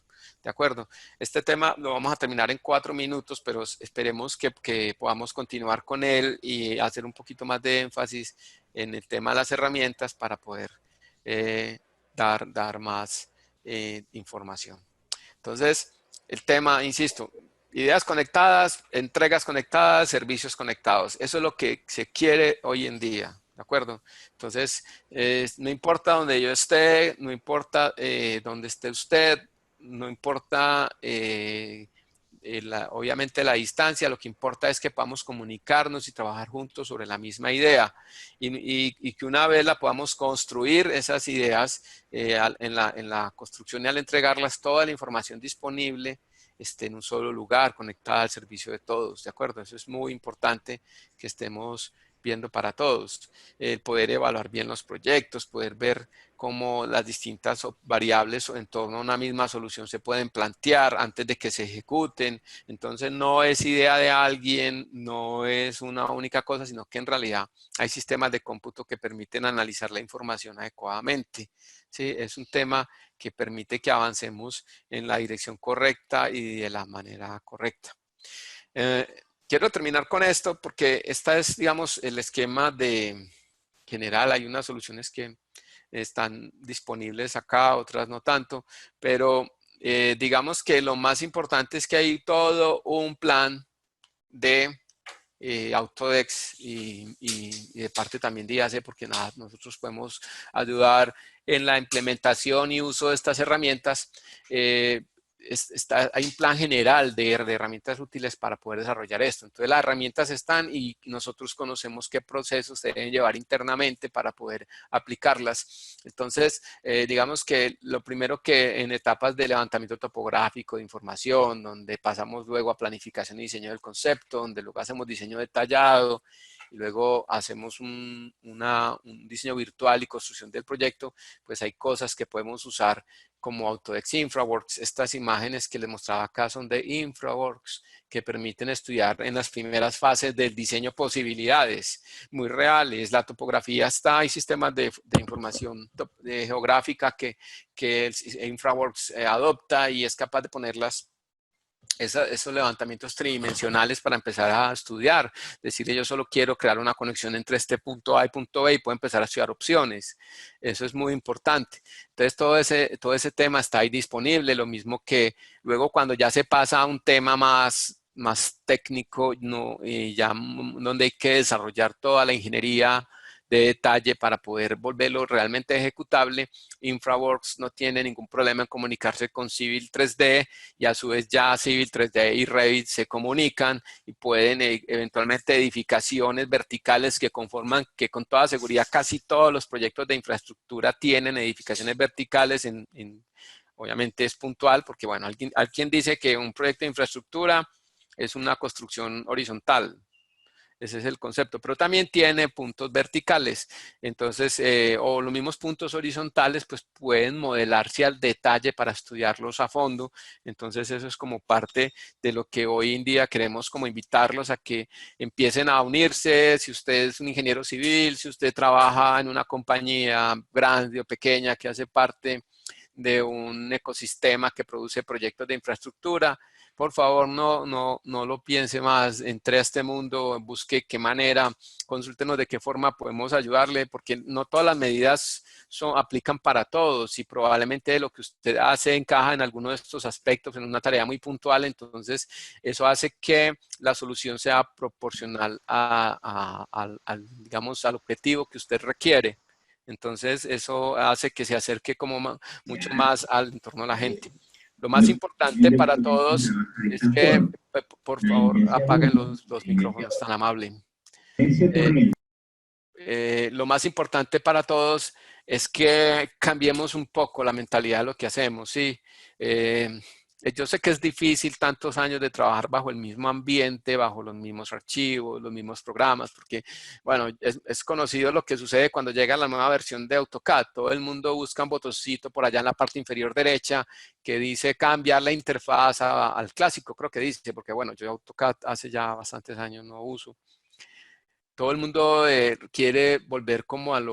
¿De acuerdo? Este tema lo vamos a terminar en 4 minutos, pero esperemos que podamos continuar con él y hacer un poquito más de énfasis en el tema de las herramientas para poder dar más información. Entonces, el tema, insisto, ideas conectadas, entregas conectadas, servicios conectados. Eso es lo que se quiere hoy en día. ¿De acuerdo? Entonces, no importa dónde yo esté, no importa dónde esté usted, no importa obviamente la distancia, lo que importa es que podamos comunicarnos y trabajar juntos sobre la misma idea y que una vez la podamos construir esas ideas en la construcción y al entregarlas toda la información disponible esté en un solo lugar, conectada al servicio de todos, ¿de acuerdo? Eso es muy importante que estemos viendo para todos, poder evaluar bien los proyectos, poder ver cómo las distintas variables en torno a una misma solución se pueden plantear antes de que se ejecuten. Entonces no es idea de alguien, no es una única cosa, sino que en realidad hay sistemas de cómputo que permiten analizar la información adecuadamente. ¿Sí? Es un tema que permite que avancemos en la dirección correcta y de la manera correcta. Quiero terminar con esto porque esta es, digamos, el esquema de general. Hay unas soluciones que están disponibles acá, otras no tanto, pero digamos que lo más importante es que hay todo un plan de Autodesk y de parte también de IAC, porque nada, nosotros podemos ayudar en la implementación y uso de estas herramientas. Hay un plan general de herramientas útiles para poder desarrollar esto. Entonces las herramientas están y nosotros conocemos qué procesos se deben llevar internamente para poder aplicarlas. Entonces, digamos que lo primero que en etapas de levantamiento topográfico de información, donde pasamos luego a planificación y diseño del concepto, donde luego hacemos diseño detallado, y luego hacemos un diseño virtual y construcción del proyecto, pues hay cosas que podemos usar como Autodesk Infraworks. Estas imágenes que les mostraba acá son de Infraworks, que permiten estudiar en las primeras fases del diseño posibilidades muy reales. La topografía está, hay sistemas de información geográfica que Infraworks adopta y es capaz de ponerlas esos levantamientos tridimensionales para empezar a estudiar. Decirle, yo solo quiero crear una conexión entre este punto A y punto B y puedo empezar a estudiar opciones. Eso es muy importante. Entonces, todo ese tema está ahí disponible. Lo mismo que luego cuando ya se pasa a un tema más técnico, ya donde hay que desarrollar toda la ingeniería de detalle para poder volverlo realmente ejecutable. Infraworks no tiene ningún problema en comunicarse con Civil 3D y a su vez ya Civil 3D y Revit se comunican y pueden eventualmente edificaciones verticales que conforman, que con toda seguridad casi todos los proyectos de infraestructura tienen edificaciones verticales obviamente es puntual porque, bueno, alguien dice que un proyecto de infraestructura es una construcción horizontal. Ese es el concepto, pero también tiene puntos verticales. Entonces, o los mismos puntos horizontales, pues pueden modelarse al detalle para estudiarlos a fondo. Entonces, eso es como parte de lo que hoy en día queremos como invitarlos a que empiecen a unirse. Si usted es un ingeniero civil, si usted trabaja en una compañía grande o pequeña que hace parte de un ecosistema que produce proyectos de infraestructura, por favor no lo piense más, entre a este mundo, busque qué manera, consúltenos de qué forma podemos ayudarle, porque no todas las medidas aplican para todos y probablemente lo que usted hace encaja en alguno de estos aspectos, en una tarea muy puntual. Entonces eso hace que la solución sea proporcional digamos, al objetivo que usted requiere. Entonces eso hace que se acerque como mucho más al entorno de la gente. Lo más importante para todos es que, por favor, apaguen los micrófonos, tan amable. Lo más importante para todos es que cambiemos un poco la mentalidad de lo que hacemos, ¿sí? Yo sé que es difícil tantos años de trabajar bajo el mismo ambiente, bajo los mismos archivos, los mismos programas, porque, bueno, es conocido lo que sucede cuando llega la nueva versión de AutoCAD. Todo el mundo busca un botoncito por allá en la parte inferior derecha que dice cambiar la interfaz al clásico, creo que dice, porque, bueno, yo AutoCAD hace ya bastantes años no uso. Todo el mundo quiere volver como al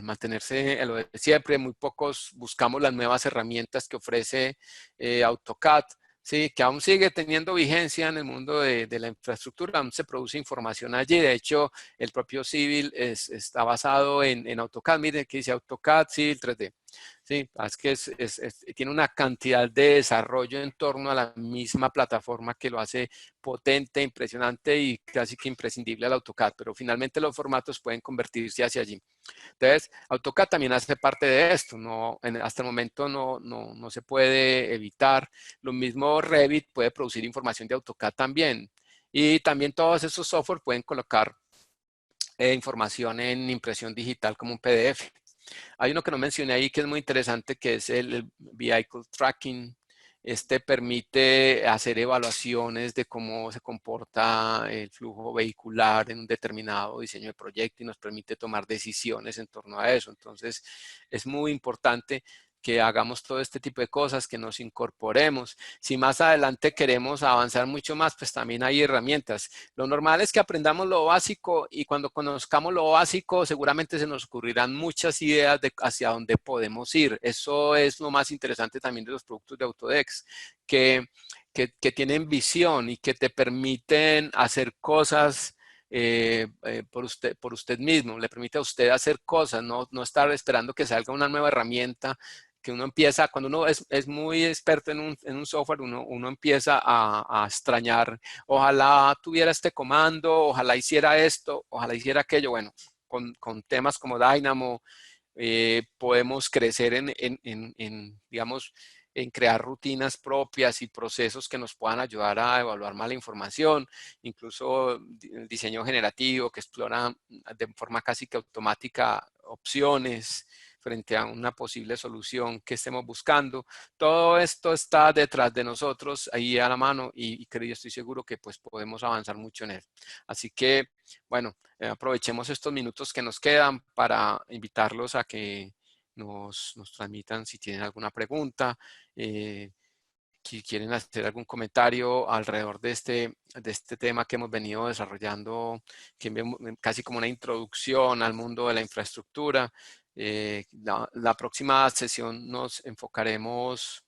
mantenerse a lo de siempre. Muy pocos buscamos las nuevas herramientas que ofrece AutoCAD, ¿sí? Que aún sigue teniendo vigencia en el mundo de la infraestructura. Aún se produce información allí. De hecho, el propio Civil está basado en AutoCAD. Miren que dice AutoCAD Civil 3D. Sí, es que tiene una cantidad de desarrollo en torno a la misma plataforma que lo hace potente, impresionante y casi que imprescindible al AutoCAD, pero finalmente los formatos pueden convertirse hacia allí. Entonces, AutoCAD también hace parte de esto, hasta el momento no se puede evitar. Lo mismo Revit puede producir información de AutoCAD también. Y también todos esos software pueden colocar información en impresión digital como un PDF. Hay uno que no mencioné ahí que es muy interesante, que es el Vehicle Tracking. Este permite hacer evaluaciones de cómo se comporta el flujo vehicular en un determinado diseño de proyecto y nos permite tomar decisiones en torno a eso. Entonces, es muy importante que hagamos todo este tipo de cosas, que nos incorporemos. Si más adelante queremos avanzar mucho más, pues también hay herramientas. Lo normal es que aprendamos lo básico y cuando conozcamos lo básico, seguramente se nos ocurrirán muchas ideas de hacia dónde podemos ir. Eso es lo más interesante también de los productos de Autodesk, que tienen visión y que te permiten hacer cosas por usted mismo. Le permite a usted hacer cosas, no estar esperando que salga una nueva herramienta que uno empieza, cuando uno es muy experto en un software, uno empieza a extrañar, ojalá tuviera este comando, ojalá hiciera esto, ojalá hiciera aquello. Bueno, con temas como Dynamo podemos crecer digamos, en crear rutinas propias y procesos que nos puedan ayudar a evaluar más la información, incluso el diseño generativo que explora de forma casi que automática opciones frente a una posible solución que estemos buscando. Todo esto está detrás de nosotros, ahí a la mano, y estoy seguro que pues podemos avanzar mucho en él. Así que, bueno, aprovechemos estos minutos que nos quedan para invitarlos a que nos transmitan si tienen alguna pregunta, si quieren hacer algún comentario alrededor de este tema que hemos venido desarrollando, que vemos casi como una introducción al mundo de la infraestructura. La próxima sesión nos enfocaremos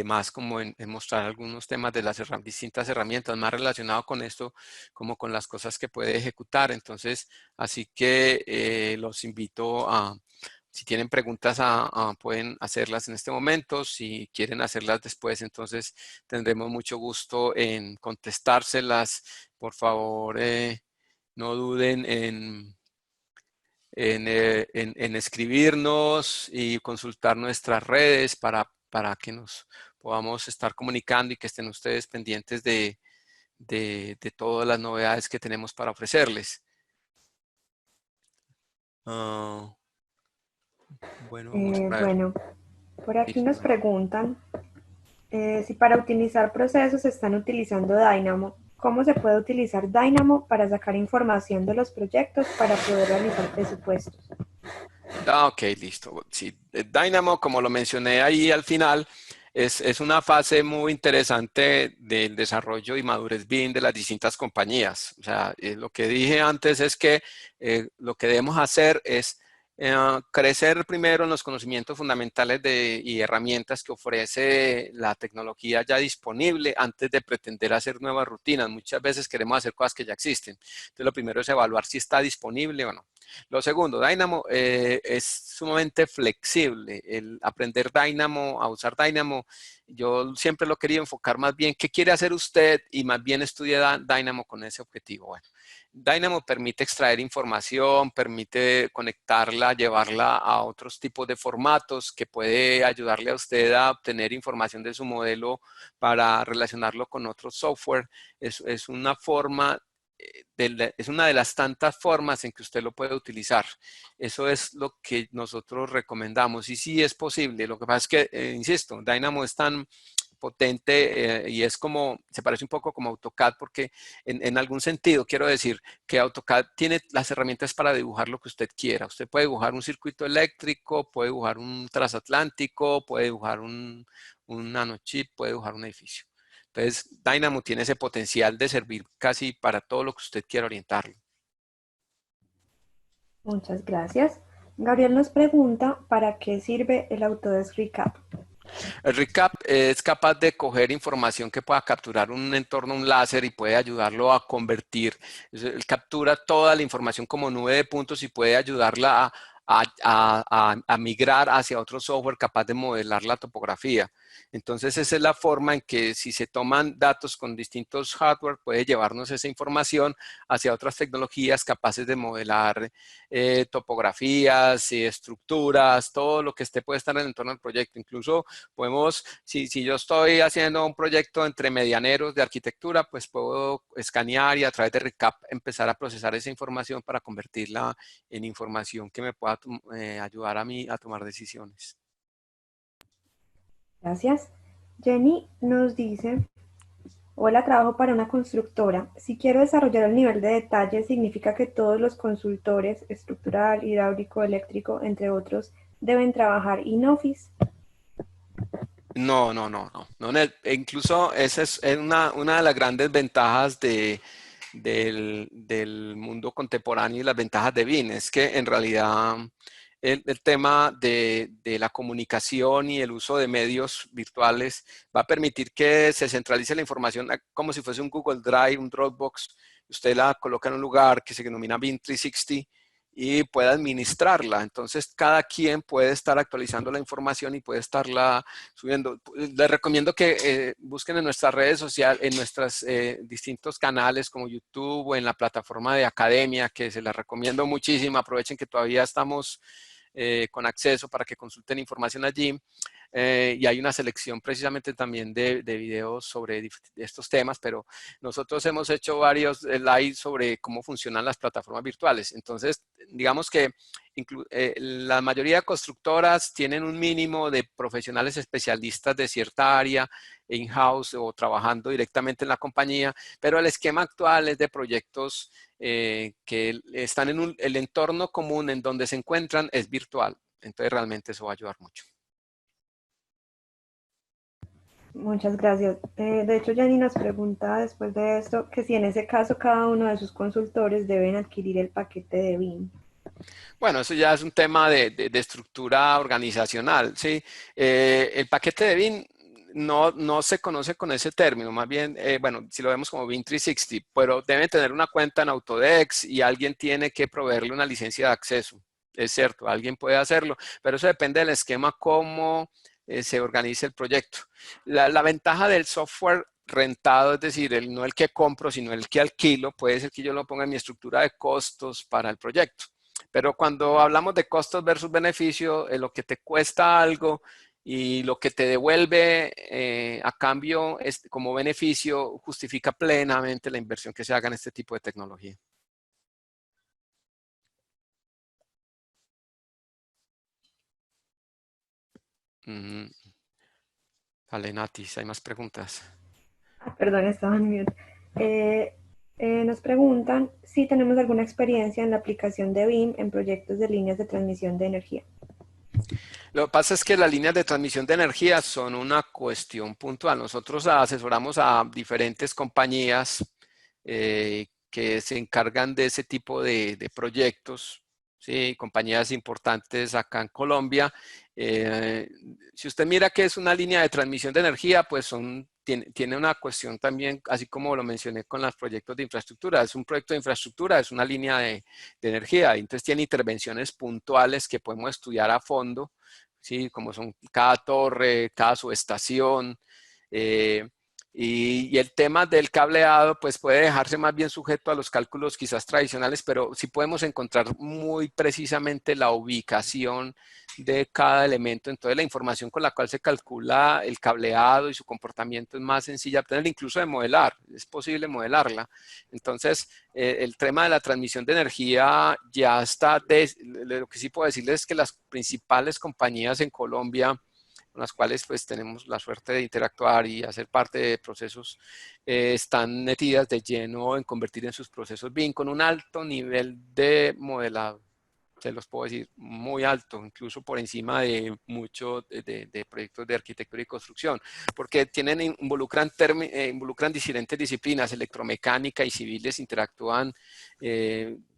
más como en mostrar algunos temas de las distintas herramientas más relacionados con esto, como con las cosas que puede ejecutar. Entonces, así que los invito a, si tienen preguntas, pueden hacerlas en este momento. Si quieren hacerlas después, entonces tendremos mucho gusto en contestárselas. Por favor, no duden en escribirnos y consultar nuestras redes para que nos podamos estar comunicando y que estén ustedes pendientes de todas las novedades que tenemos para ofrecerles. Bueno, vamos a ver. Bueno, por aquí nos preguntan si para optimizar procesos están utilizando Dynamo. ¿Cómo se puede utilizar Dynamo para sacar información de los proyectos para poder realizar presupuestos? Ok, listo. Sí, Dynamo, como lo mencioné ahí al final, es una fase muy interesante del desarrollo y madurez BIM de las distintas compañías. O sea, lo que dije antes es que lo que debemos hacer es crecer primero en los conocimientos fundamentales y herramientas que ofrece la tecnología ya disponible antes de pretender hacer nuevas rutinas. Muchas veces queremos hacer cosas que ya existen. Entonces, lo primero es evaluar si está disponible o no. Lo segundo, Dynamo es sumamente flexible. El aprender Dynamo, a usar Dynamo, yo siempre lo quería enfocar más bien qué quiere hacer usted y más bien estudia Dynamo con ese objetivo. Bueno, Dynamo permite extraer información, permite conectarla, llevarla a otros tipos de formatos que puede ayudarle a usted a obtener información de su modelo para relacionarlo con otro software. Es una forma es una de las tantas formas en que usted lo puede utilizar. Eso es lo que nosotros recomendamos. Y sí es posible. Lo que pasa es que, insisto, Dynamo es tan potente y es como, se parece un poco como AutoCAD porque en algún sentido quiero decir que AutoCAD tiene las herramientas para dibujar lo que usted quiera. Usted puede dibujar un circuito eléctrico, puede dibujar un transatlántico, puede dibujar un nanochip, puede dibujar un edificio. Entonces, Dynamo tiene ese potencial de servir casi para todo lo que usted quiera orientarlo. Muchas gracias. Gabriel nos pregunta, ¿para qué sirve el Autodesk Recap? El recap es capaz de coger información que pueda capturar un entorno, un láser, y puede ayudarlo a convertir. Él captura toda la información como nube de puntos y puede ayudarla a migrar hacia otro software capaz de modelar la topografía. Entonces, esa es la forma en que si se toman datos con distintos hardware, puede llevarnos esa información hacia otras tecnologías capaces de modelar topografías y estructuras, todo lo que puede estar en el entorno del proyecto. Incluso podemos, si yo estoy haciendo un proyecto entre medianeros de arquitectura, pues puedo escanear y a través de Recap empezar a procesar esa información para convertirla en información que me pueda ayudar a mí a tomar decisiones. Gracias. Jenny nos dice, hola, trabajo para una constructora. Si quiero desarrollar el nivel de detalle, ¿significa que todos los consultores, estructural, hidráulico, eléctrico, entre otros, deben trabajar in-office? No. Incluso esa es una de las grandes ventajas del mundo contemporáneo y las ventajas de BIM. Es que en realidad el tema de la comunicación y el uso de medios virtuales va a permitir que se centralice la información como si fuese un Google Drive, un Dropbox. Usted la coloca en un lugar que se denomina BIM 360 y puede administrarla. Entonces, cada quien puede estar actualizando la información y puede estarla subiendo. Les recomiendo que busquen en nuestras redes sociales, en nuestros distintos canales como YouTube o en la plataforma de Academia, que se las recomiendo muchísimo. Aprovechen que todavía estamos con acceso para que consulten información allí. Y hay una selección precisamente también de videos sobre estos temas, pero nosotros hemos hecho varios live sobre cómo funcionan las plataformas virtuales. Entonces, digamos que la mayoría de constructoras tienen un mínimo de profesionales especialistas de cierta área, in-house o trabajando directamente en la compañía, pero el esquema actual es de proyectos que están en el entorno común en donde se encuentran es virtual. Entonces, realmente eso va a ayudar mucho. Muchas gracias. De hecho, Jenny nos pregunta después de esto que si en ese caso cada uno de sus consultores deben adquirir el paquete de BIM. Bueno, eso ya es un tema de estructura organizacional, ¿sí? El paquete de BIM no se conoce con ese término, más bien, bueno, si lo vemos como BIM 360, pero deben tener una cuenta en Autodesk y alguien tiene que proveerle una licencia de acceso. Es cierto, alguien puede hacerlo, pero eso depende del esquema, cómo se organiza el proyecto. La ventaja del software rentado, es decir, no el que compro, sino el que alquilo, puede ser que yo lo ponga en mi estructura de costos para el proyecto. Pero cuando hablamos de costos versus beneficio, lo que te cuesta algo y lo que te devuelve a cambio como beneficio justifica plenamente la inversión que se haga en este tipo de tecnología. Vale, Nati, ¿hay más preguntas? Perdón, estaba en mute. Nos preguntan si tenemos alguna experiencia en la aplicación de BIM en proyectos de líneas de transmisión de energía. Lo que pasa es que las líneas de transmisión de energía son una cuestión puntual. Nosotros asesoramos a diferentes compañías que se encargan de ese tipo de proyectos, ¿sí? Compañías importantes acá en Colombia. Si usted mira que es una línea de transmisión de energía, pues tiene una cuestión también, así como lo mencioné con los proyectos de infraestructura. Es un proyecto de infraestructura, es una línea de energía. Entonces tiene intervenciones puntuales que podemos estudiar a fondo, ¿sí? Como son cada torre, cada subestación. Y el tema del cableado pues puede dejarse más bien sujeto a los cálculos quizás tradicionales, pero sí podemos encontrar muy precisamente la ubicación de cada elemento. Entonces la información con la cual se calcula el cableado y su comportamiento es más sencilla de obtener, incluso de modelar, es posible modelarla. Entonces el tema de la transmisión de energía ya está, lo que sí puedo decirles es que las principales compañías en Colombia, con las cuales pues tenemos la suerte de interactuar y hacer parte de procesos, están metidas de lleno en convertir en sus procesos BIM con un alto nivel de modelado. Se los puedo decir, muy alto, incluso por encima de muchos de proyectos de arquitectura y construcción, porque involucran diferentes disciplinas, electromecánica y civiles interactúan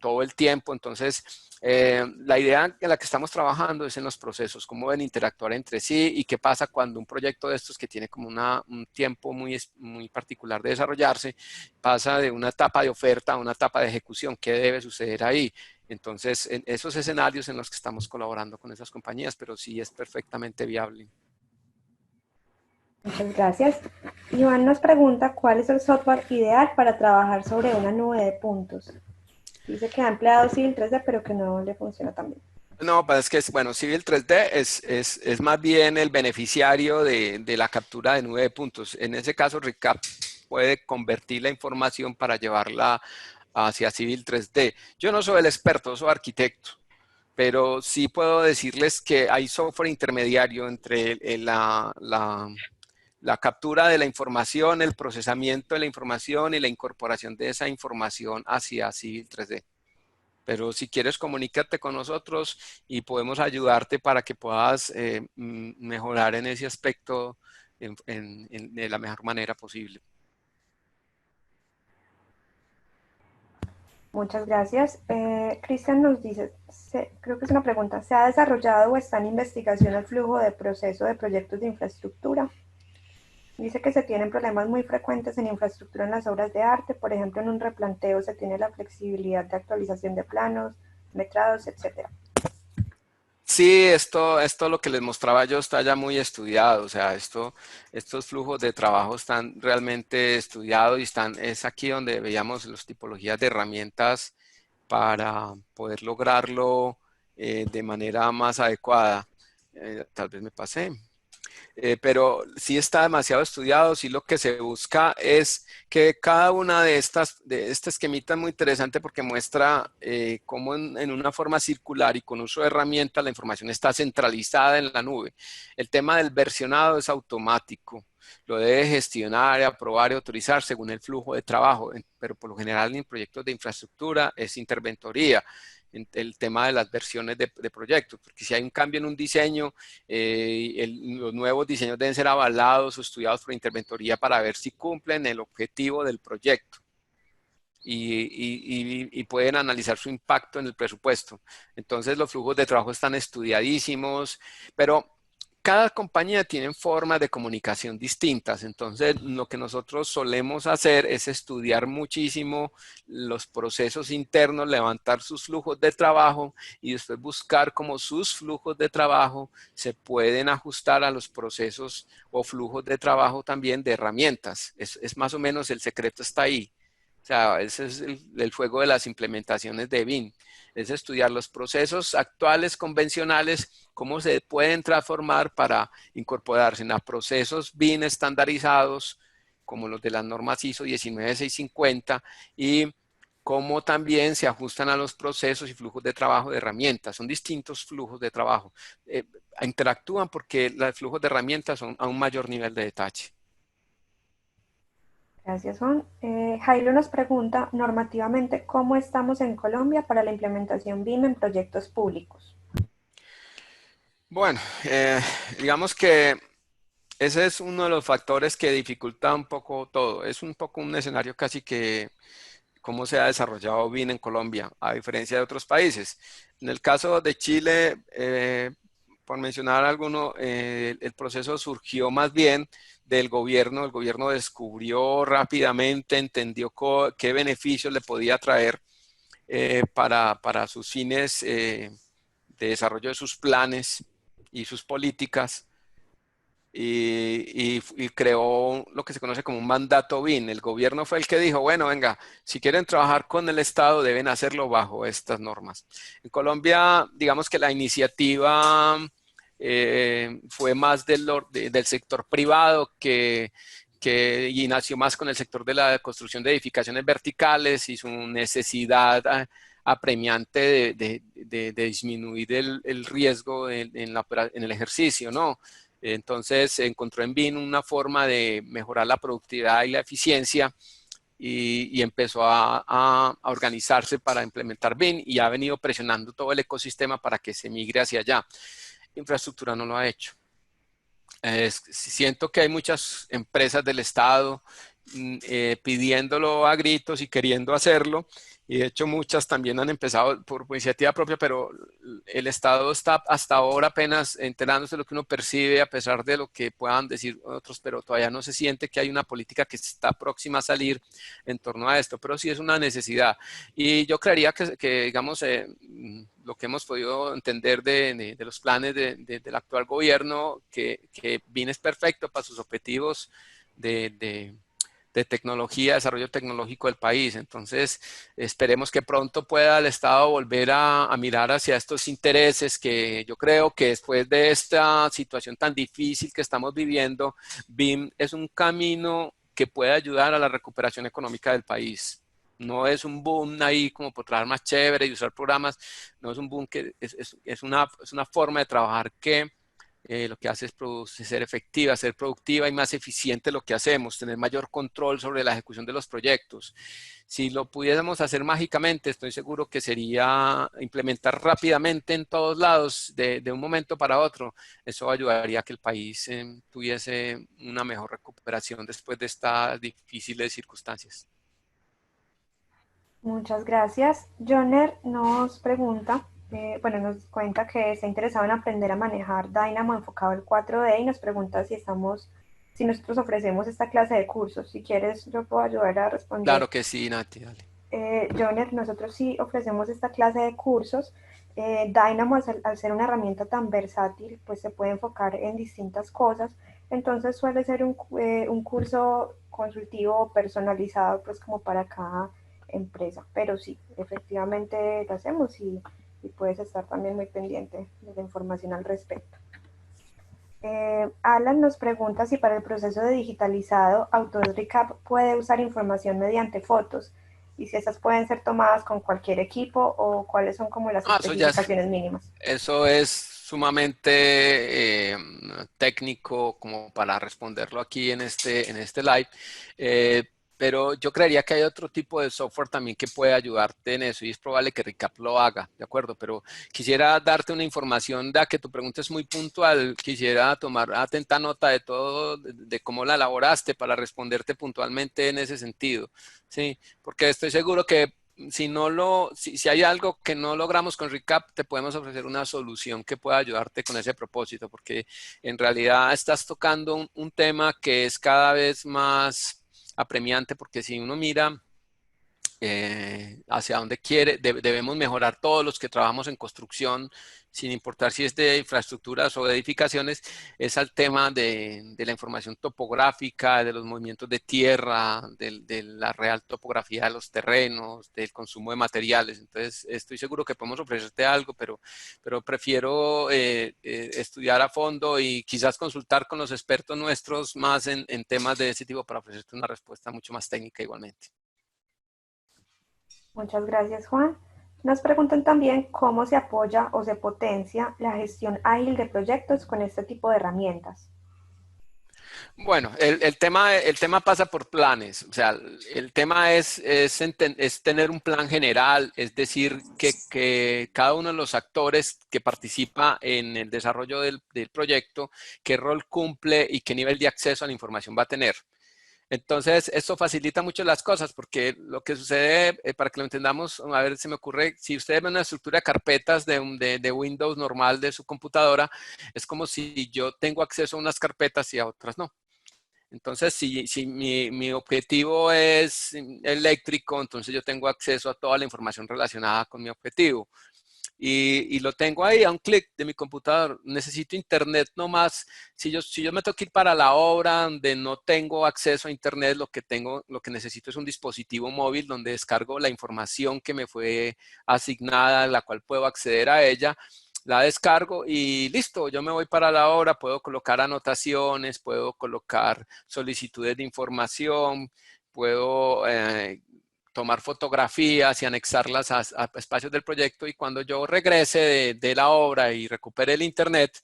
todo el tiempo. Entonces, la idea en la que estamos trabajando es en los procesos, cómo deben interactuar entre sí y qué pasa cuando un proyecto de estos que tiene como un tiempo muy particular de desarrollarse, pasa de una etapa de oferta a una etapa de ejecución. ¿Qué debe suceder ahí? Entonces, en esos escenarios en los que estamos colaborando con esas compañías, pero sí es perfectamente viable. Muchas gracias. Iván nos pregunta cuál es el software ideal para trabajar sobre una nube de puntos. Dice que ha empleado Civil 3D, pero que no le funciona tan bien. No, pues es que, bueno, Civil 3D es más bien el beneficiario de la captura de nube de puntos. En ese caso, Recap puede convertir la información para llevarla hacia Civil 3D. Yo no soy el experto, soy arquitecto, pero sí puedo decirles que hay software intermediario entre la captura de la información, el procesamiento de la información y la incorporación de esa información hacia Civil 3D. Pero si quieres, comunícate con nosotros y podemos ayudarte para que puedas mejorar en ese aspecto de la mejor manera posible. Muchas gracias. Cristian nos dice, creo que es una pregunta, ¿se ha desarrollado o está en investigación el flujo de proceso de proyectos de infraestructura? Dice que se tienen problemas muy frecuentes en infraestructura en las obras de arte, por ejemplo, en un replanteo se tiene la flexibilidad de actualización de planos, metrados, etc. Sí, esto lo que les mostraba yo está ya muy estudiado, o sea, estos flujos de trabajo están realmente estudiados y es aquí donde veíamos las tipologías de herramientas para poder lograrlo de manera más adecuada. Tal vez me pasé. Pero sí está demasiado estudiado, sí lo que se busca es que cada una de este esquemita es muy interesante porque muestra cómo en una forma circular y con uso de herramientas la información está centralizada en la nube. El tema del versionado es automático, lo debe gestionar, aprobar y autorizar según el flujo de trabajo, pero por lo general en proyectos de infraestructura es interventoría. El tema de las versiones de proyectos, porque si hay un cambio en un diseño, los nuevos diseños deben ser avalados o estudiados por interventoría para ver si cumplen el objetivo del proyecto y pueden analizar su impacto en el presupuesto. Entonces los flujos de trabajo están estudiadísimos, pero cada compañía tiene formas de comunicación distintas. Entonces, lo que nosotros solemos hacer es estudiar muchísimo los procesos internos, levantar sus flujos de trabajo y después buscar cómo sus flujos de trabajo se pueden ajustar a los procesos o flujos de trabajo también de herramientas. Es más o menos, el secreto está ahí. O sea, ese es el juego de las implementaciones de BIM. Es estudiar los procesos actuales convencionales, cómo se pueden transformar para incorporarse a procesos BIM estandarizados, como los de las normas ISO 19650, y cómo también se ajustan a los procesos y flujos de trabajo de herramientas. Son distintos flujos de trabajo. Interactúan porque los flujos de herramientas son a un mayor nivel de detalle. Gracias, Juan. Jairo nos pregunta, normativamente, ¿cómo estamos en Colombia para la implementación BIM en proyectos públicos? Bueno, digamos que ese es uno de los factores que dificulta un poco todo. Es un poco un escenario casi que cómo se ha desarrollado BIM en Colombia, a diferencia de otros países. En el caso de Chile, por mencionar alguno, el proceso surgió más bien del gobierno. El gobierno descubrió rápidamente, entendió qué beneficios le podía traer para sus fines de desarrollo de sus planes y sus políticas. y creó lo que se conoce como un mandato BIN. El gobierno fue el que dijo, bueno, venga, si quieren trabajar con el Estado deben hacerlo bajo estas normas. En Colombia, digamos que la iniciativa fue más del sector privado y nació más con el sector de la construcción de edificaciones verticales y su necesidad apremiante de disminuir el riesgo en el ejercicio, ¿no? Entonces se encontró en BIM una forma de mejorar la productividad y la eficiencia y empezó a organizarse para implementar BIM y ha venido presionando todo el ecosistema para que se migre hacia allá. Infraestructura no lo ha hecho. Siento que hay muchas empresas del Estado pidiéndolo a gritos y queriendo hacerlo, y de hecho muchas también han empezado por iniciativa propia, pero el Estado está hasta ahora apenas enterándose de lo que uno percibe a pesar de lo que puedan decir otros, pero todavía no se siente que hay una política que está próxima a salir en torno a esto, pero sí es una necesidad. Y yo creería que digamos, lo que hemos podido entender de los planes del actual gobierno, que BIM es perfecto para sus objetivos de tecnología, desarrollo tecnológico del país. Entonces, esperemos que pronto pueda el Estado volver a mirar hacia estos intereses que yo creo que después de esta situación tan difícil que estamos viviendo, BIM es un camino que puede ayudar a la recuperación económica del país. No es un boom ahí como por trabajar más chévere y usar programas, no es un boom que es una forma de trabajar que lo que hace es ser efectiva, ser productiva y más eficiente lo que hacemos, tener mayor control sobre la ejecución de los proyectos. Si lo pudiésemos hacer mágicamente, estoy seguro que sería implementar rápidamente en todos lados, de un momento para otro. Eso ayudaría a que el país tuviese una mejor recuperación después de estas difíciles circunstancias. Muchas gracias. Joner nos pregunta, bueno, nos cuenta que está interesado en aprender a manejar Dynamo enfocado al 4D y nos pregunta si nosotros ofrecemos esta clase de cursos. Si quieres, yo puedo ayudar a responder. Claro que sí, Nati, dale. Joner, nosotros sí ofrecemos esta clase de cursos. Dynamo, al ser una herramienta tan versátil, pues se puede enfocar en distintas cosas. Entonces suele ser un curso consultivo personalizado, pues como para cada empresa. Pero sí, efectivamente lo hacemos y puedes estar también muy pendiente de la información al respecto. Alan nos pregunta si para el proceso de digitalizado Autodesk Recap puede usar información mediante fotos y si esas pueden ser tomadas con cualquier equipo o cuáles son como las especificaciones mínimas. Eso es sumamente técnico como para responderlo aquí en este live. Pero yo creería que hay otro tipo de software también que puede ayudarte en eso y es probable que Recap lo haga, ¿de acuerdo? Pero quisiera darte una información, da que tu pregunta es muy puntual, quisiera tomar atenta nota de todo, de cómo la elaboraste para responderte puntualmente en ese sentido, ¿sí? Porque estoy seguro que si hay algo que no logramos con Recap, te podemos ofrecer una solución que pueda ayudarte con ese propósito, porque en realidad estás tocando un tema que es cada vez más apremiante, porque si uno mira hacia dónde debemos mejorar todos los que trabajamos en construcción, sin importar si es de infraestructuras o de edificaciones, es al tema de la información topográfica, de los movimientos de tierra, de la real topografía de los terrenos, del consumo de materiales. Entonces, estoy seguro que podemos ofrecerte algo, pero prefiero estudiar a fondo y quizás consultar con los expertos nuestros más en temas de ese tipo para ofrecerte una respuesta mucho más técnica igualmente. Muchas gracias, Juan. Nos preguntan también cómo se apoya o se potencia la gestión ágil de proyectos con este tipo de herramientas. Bueno, el tema pasa por planes, o sea, el tema es tener un plan general, es decir, que cada uno de los actores que participa en el desarrollo del proyecto, qué rol cumple y qué nivel de acceso a la información va a tener. Entonces, esto facilita mucho las cosas porque lo que sucede, para que lo entendamos, a ver, se me ocurre, si ustedes ven una estructura de carpetas de Windows normal de su computadora, es como si yo tengo acceso a unas carpetas y a otras no. Entonces, si mi objetivo es eléctrico, entonces yo tengo acceso a toda la información relacionada con mi objetivo. y lo tengo ahí a un clic de mi computador. Necesito internet nomás. Si yo me tengo que ir para la obra donde no tengo acceso a internet, lo que necesito es un dispositivo móvil donde descargo la información que me fue asignada, la cual puedo acceder a ella. La descargo y listo, yo me voy para la obra, puedo colocar anotaciones, puedo colocar solicitudes de información, puedo tomar fotografías y anexarlas a espacios del proyecto, y cuando yo regrese de la obra y recupere el internet,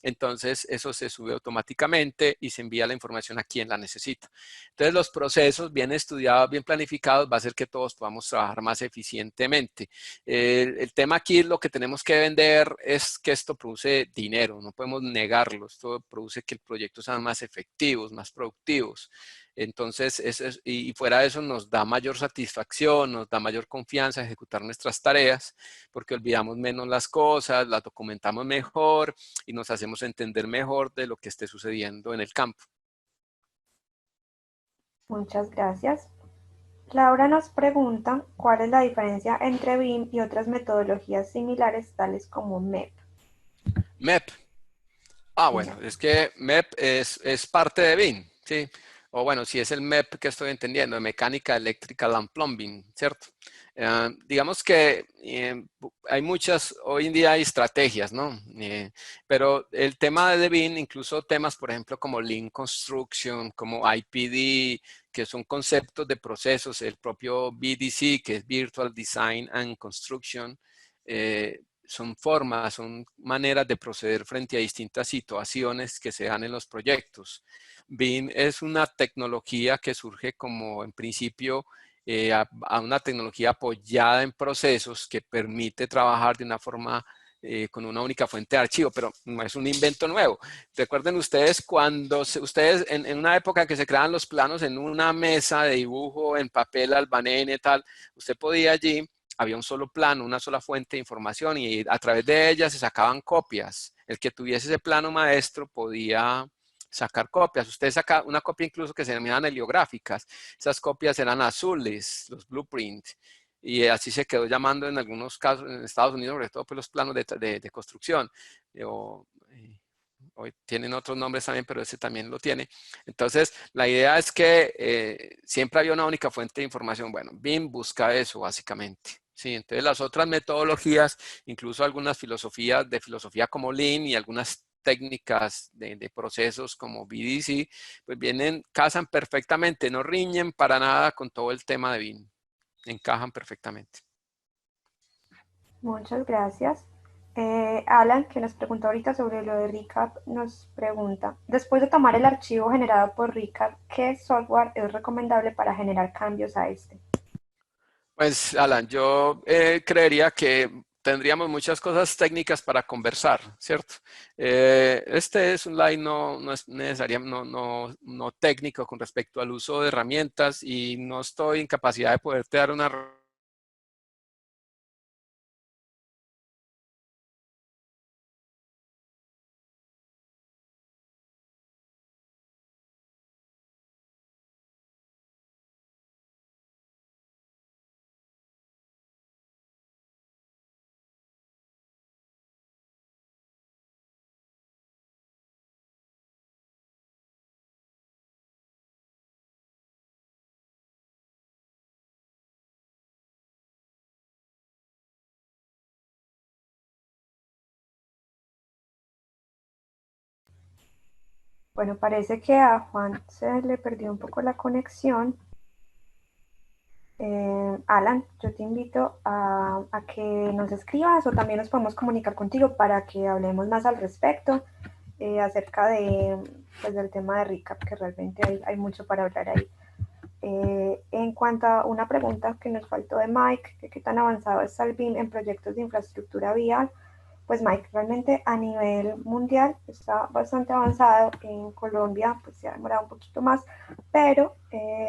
entonces eso se sube automáticamente y se envía la información a quien la necesita. Entonces los procesos bien estudiados, bien planificados, va a hacer que todos podamos trabajar más eficientemente. El tema aquí, lo que tenemos que vender es que esto produce dinero, no podemos negarlo. Esto produce que el proyecto sean más efectivos, más productivos. Entonces, y fuera de eso nos da mayor satisfacción, nos da mayor confianza ejecutar nuestras tareas, porque olvidamos menos las cosas, las documentamos mejor y nos hacemos entender mejor de lo que esté sucediendo en el campo. Muchas gracias. Laura nos pregunta cuál es la diferencia entre BIM y otras metodologías similares, tales como MEP. MEP. Bueno, es que MEP es parte de BIM, ¿sí? O bueno, si es el MEP que estoy entendiendo, Mecánica, Electrical and Plumbing, ¿cierto? Digamos que hay muchas, hoy en día hay estrategias, ¿no? Pero el tema de BIM, incluso temas, por ejemplo, como Lean Construction, como IPD, que son conceptos de procesos, el propio VDC, que es Virtual Design and Construction, son formas, son maneras de proceder frente a distintas situaciones que se dan en los proyectos. BIM es una tecnología que surge como en principio a una tecnología apoyada en procesos que permite trabajar de una forma con una única fuente de archivo, pero no es un invento nuevo. Recuerden ustedes cuando ustedes en una época que se creaban los planos en una mesa de dibujo en papel albanene y tal, usted podía allí, había un solo plano, una sola fuente de información, y a través de ella se sacaban copias. El que tuviese ese plano maestro podía sacar copias. Usted saca una copia incluso que se denominaban heliográficas. Esas copias eran azules, los blueprints. Y así se quedó llamando en algunos casos en Estados Unidos, sobre todo por los planos de construcción. Hoy tienen otros nombres también, pero ese también lo tiene. Entonces, la idea es que siempre había una única fuente de información. Bueno, BIM busca eso básicamente. Sí, entonces las otras metodologías, incluso algunas filosofías de filosofía como Lean y algunas técnicas de procesos como VDC, pues casan perfectamente, no riñen para nada con todo el tema de BIM, encajan perfectamente. Muchas gracias. Alan, que nos preguntó ahorita sobre lo de Recap, nos pregunta, después de tomar el archivo generado por Recap, ¿qué software es recomendable para generar cambios a este? Pues, Alan, yo creería que tendríamos muchas cosas técnicas para conversar, ¿cierto? Este es un slide no es necesariamente no técnico con respecto al uso de herramientas, y no estoy en capacidad de poderte dar una Bueno, parece que a Juan se le perdió un poco la conexión. Alan, yo te invito a que nos escribas, o también nos podemos comunicar contigo para que hablemos más al respecto acerca pues, del tema de Recap, que realmente hay mucho para hablar ahí. En cuanto a una pregunta que nos faltó de Mike, que qué tan avanzado está el BIM en proyectos de infraestructura vial, pues Mike, realmente a nivel mundial está bastante avanzado. En Colombia pues se ha demorado un poquito más, pero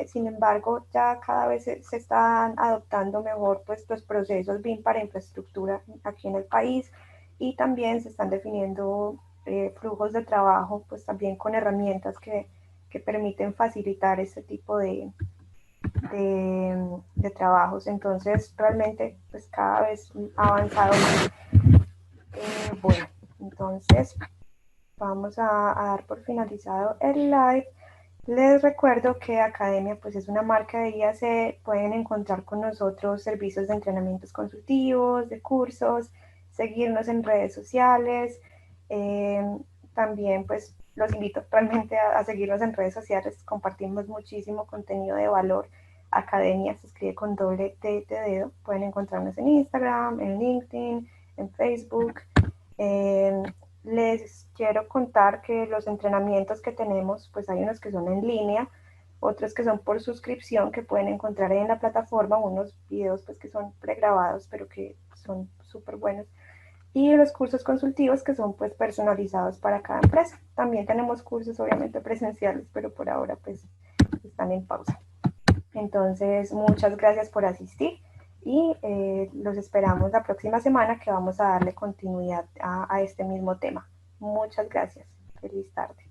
sin embargo ya cada vez se están adoptando mejor pues los procesos BIM para infraestructura aquí en el país, y también se están definiendo flujos de trabajo pues también con herramientas que permiten facilitar este tipo de trabajos. Entonces, realmente, pues cada vez ha avanzado más. Bueno, entonces vamos a dar por finalizado el live. Les recuerdo que Academia pues es una marca de IAC, pueden encontrar con nosotros servicios de entrenamientos consultivos, de cursos, seguirnos en redes sociales, también pues los invito realmente a seguirnos en redes sociales, compartimos muchísimo contenido de valor. Academia se escribe con doble T de dedo, pueden encontrarnos en Instagram, en LinkedIn, en Facebook. Les quiero contar que los entrenamientos que tenemos, pues hay unos que son en línea, otros que son por suscripción, que pueden encontrar ahí en la plataforma, unos videos pues que son pregrabados, pero que son súper buenos, y los cursos consultivos que son pues personalizados para cada empresa. También tenemos cursos obviamente presenciales, pero por ahora pues están en pausa. Entonces, muchas gracias por asistir y los esperamos la próxima semana que vamos a darle continuidad a este mismo tema. Muchas gracias. Feliz tarde.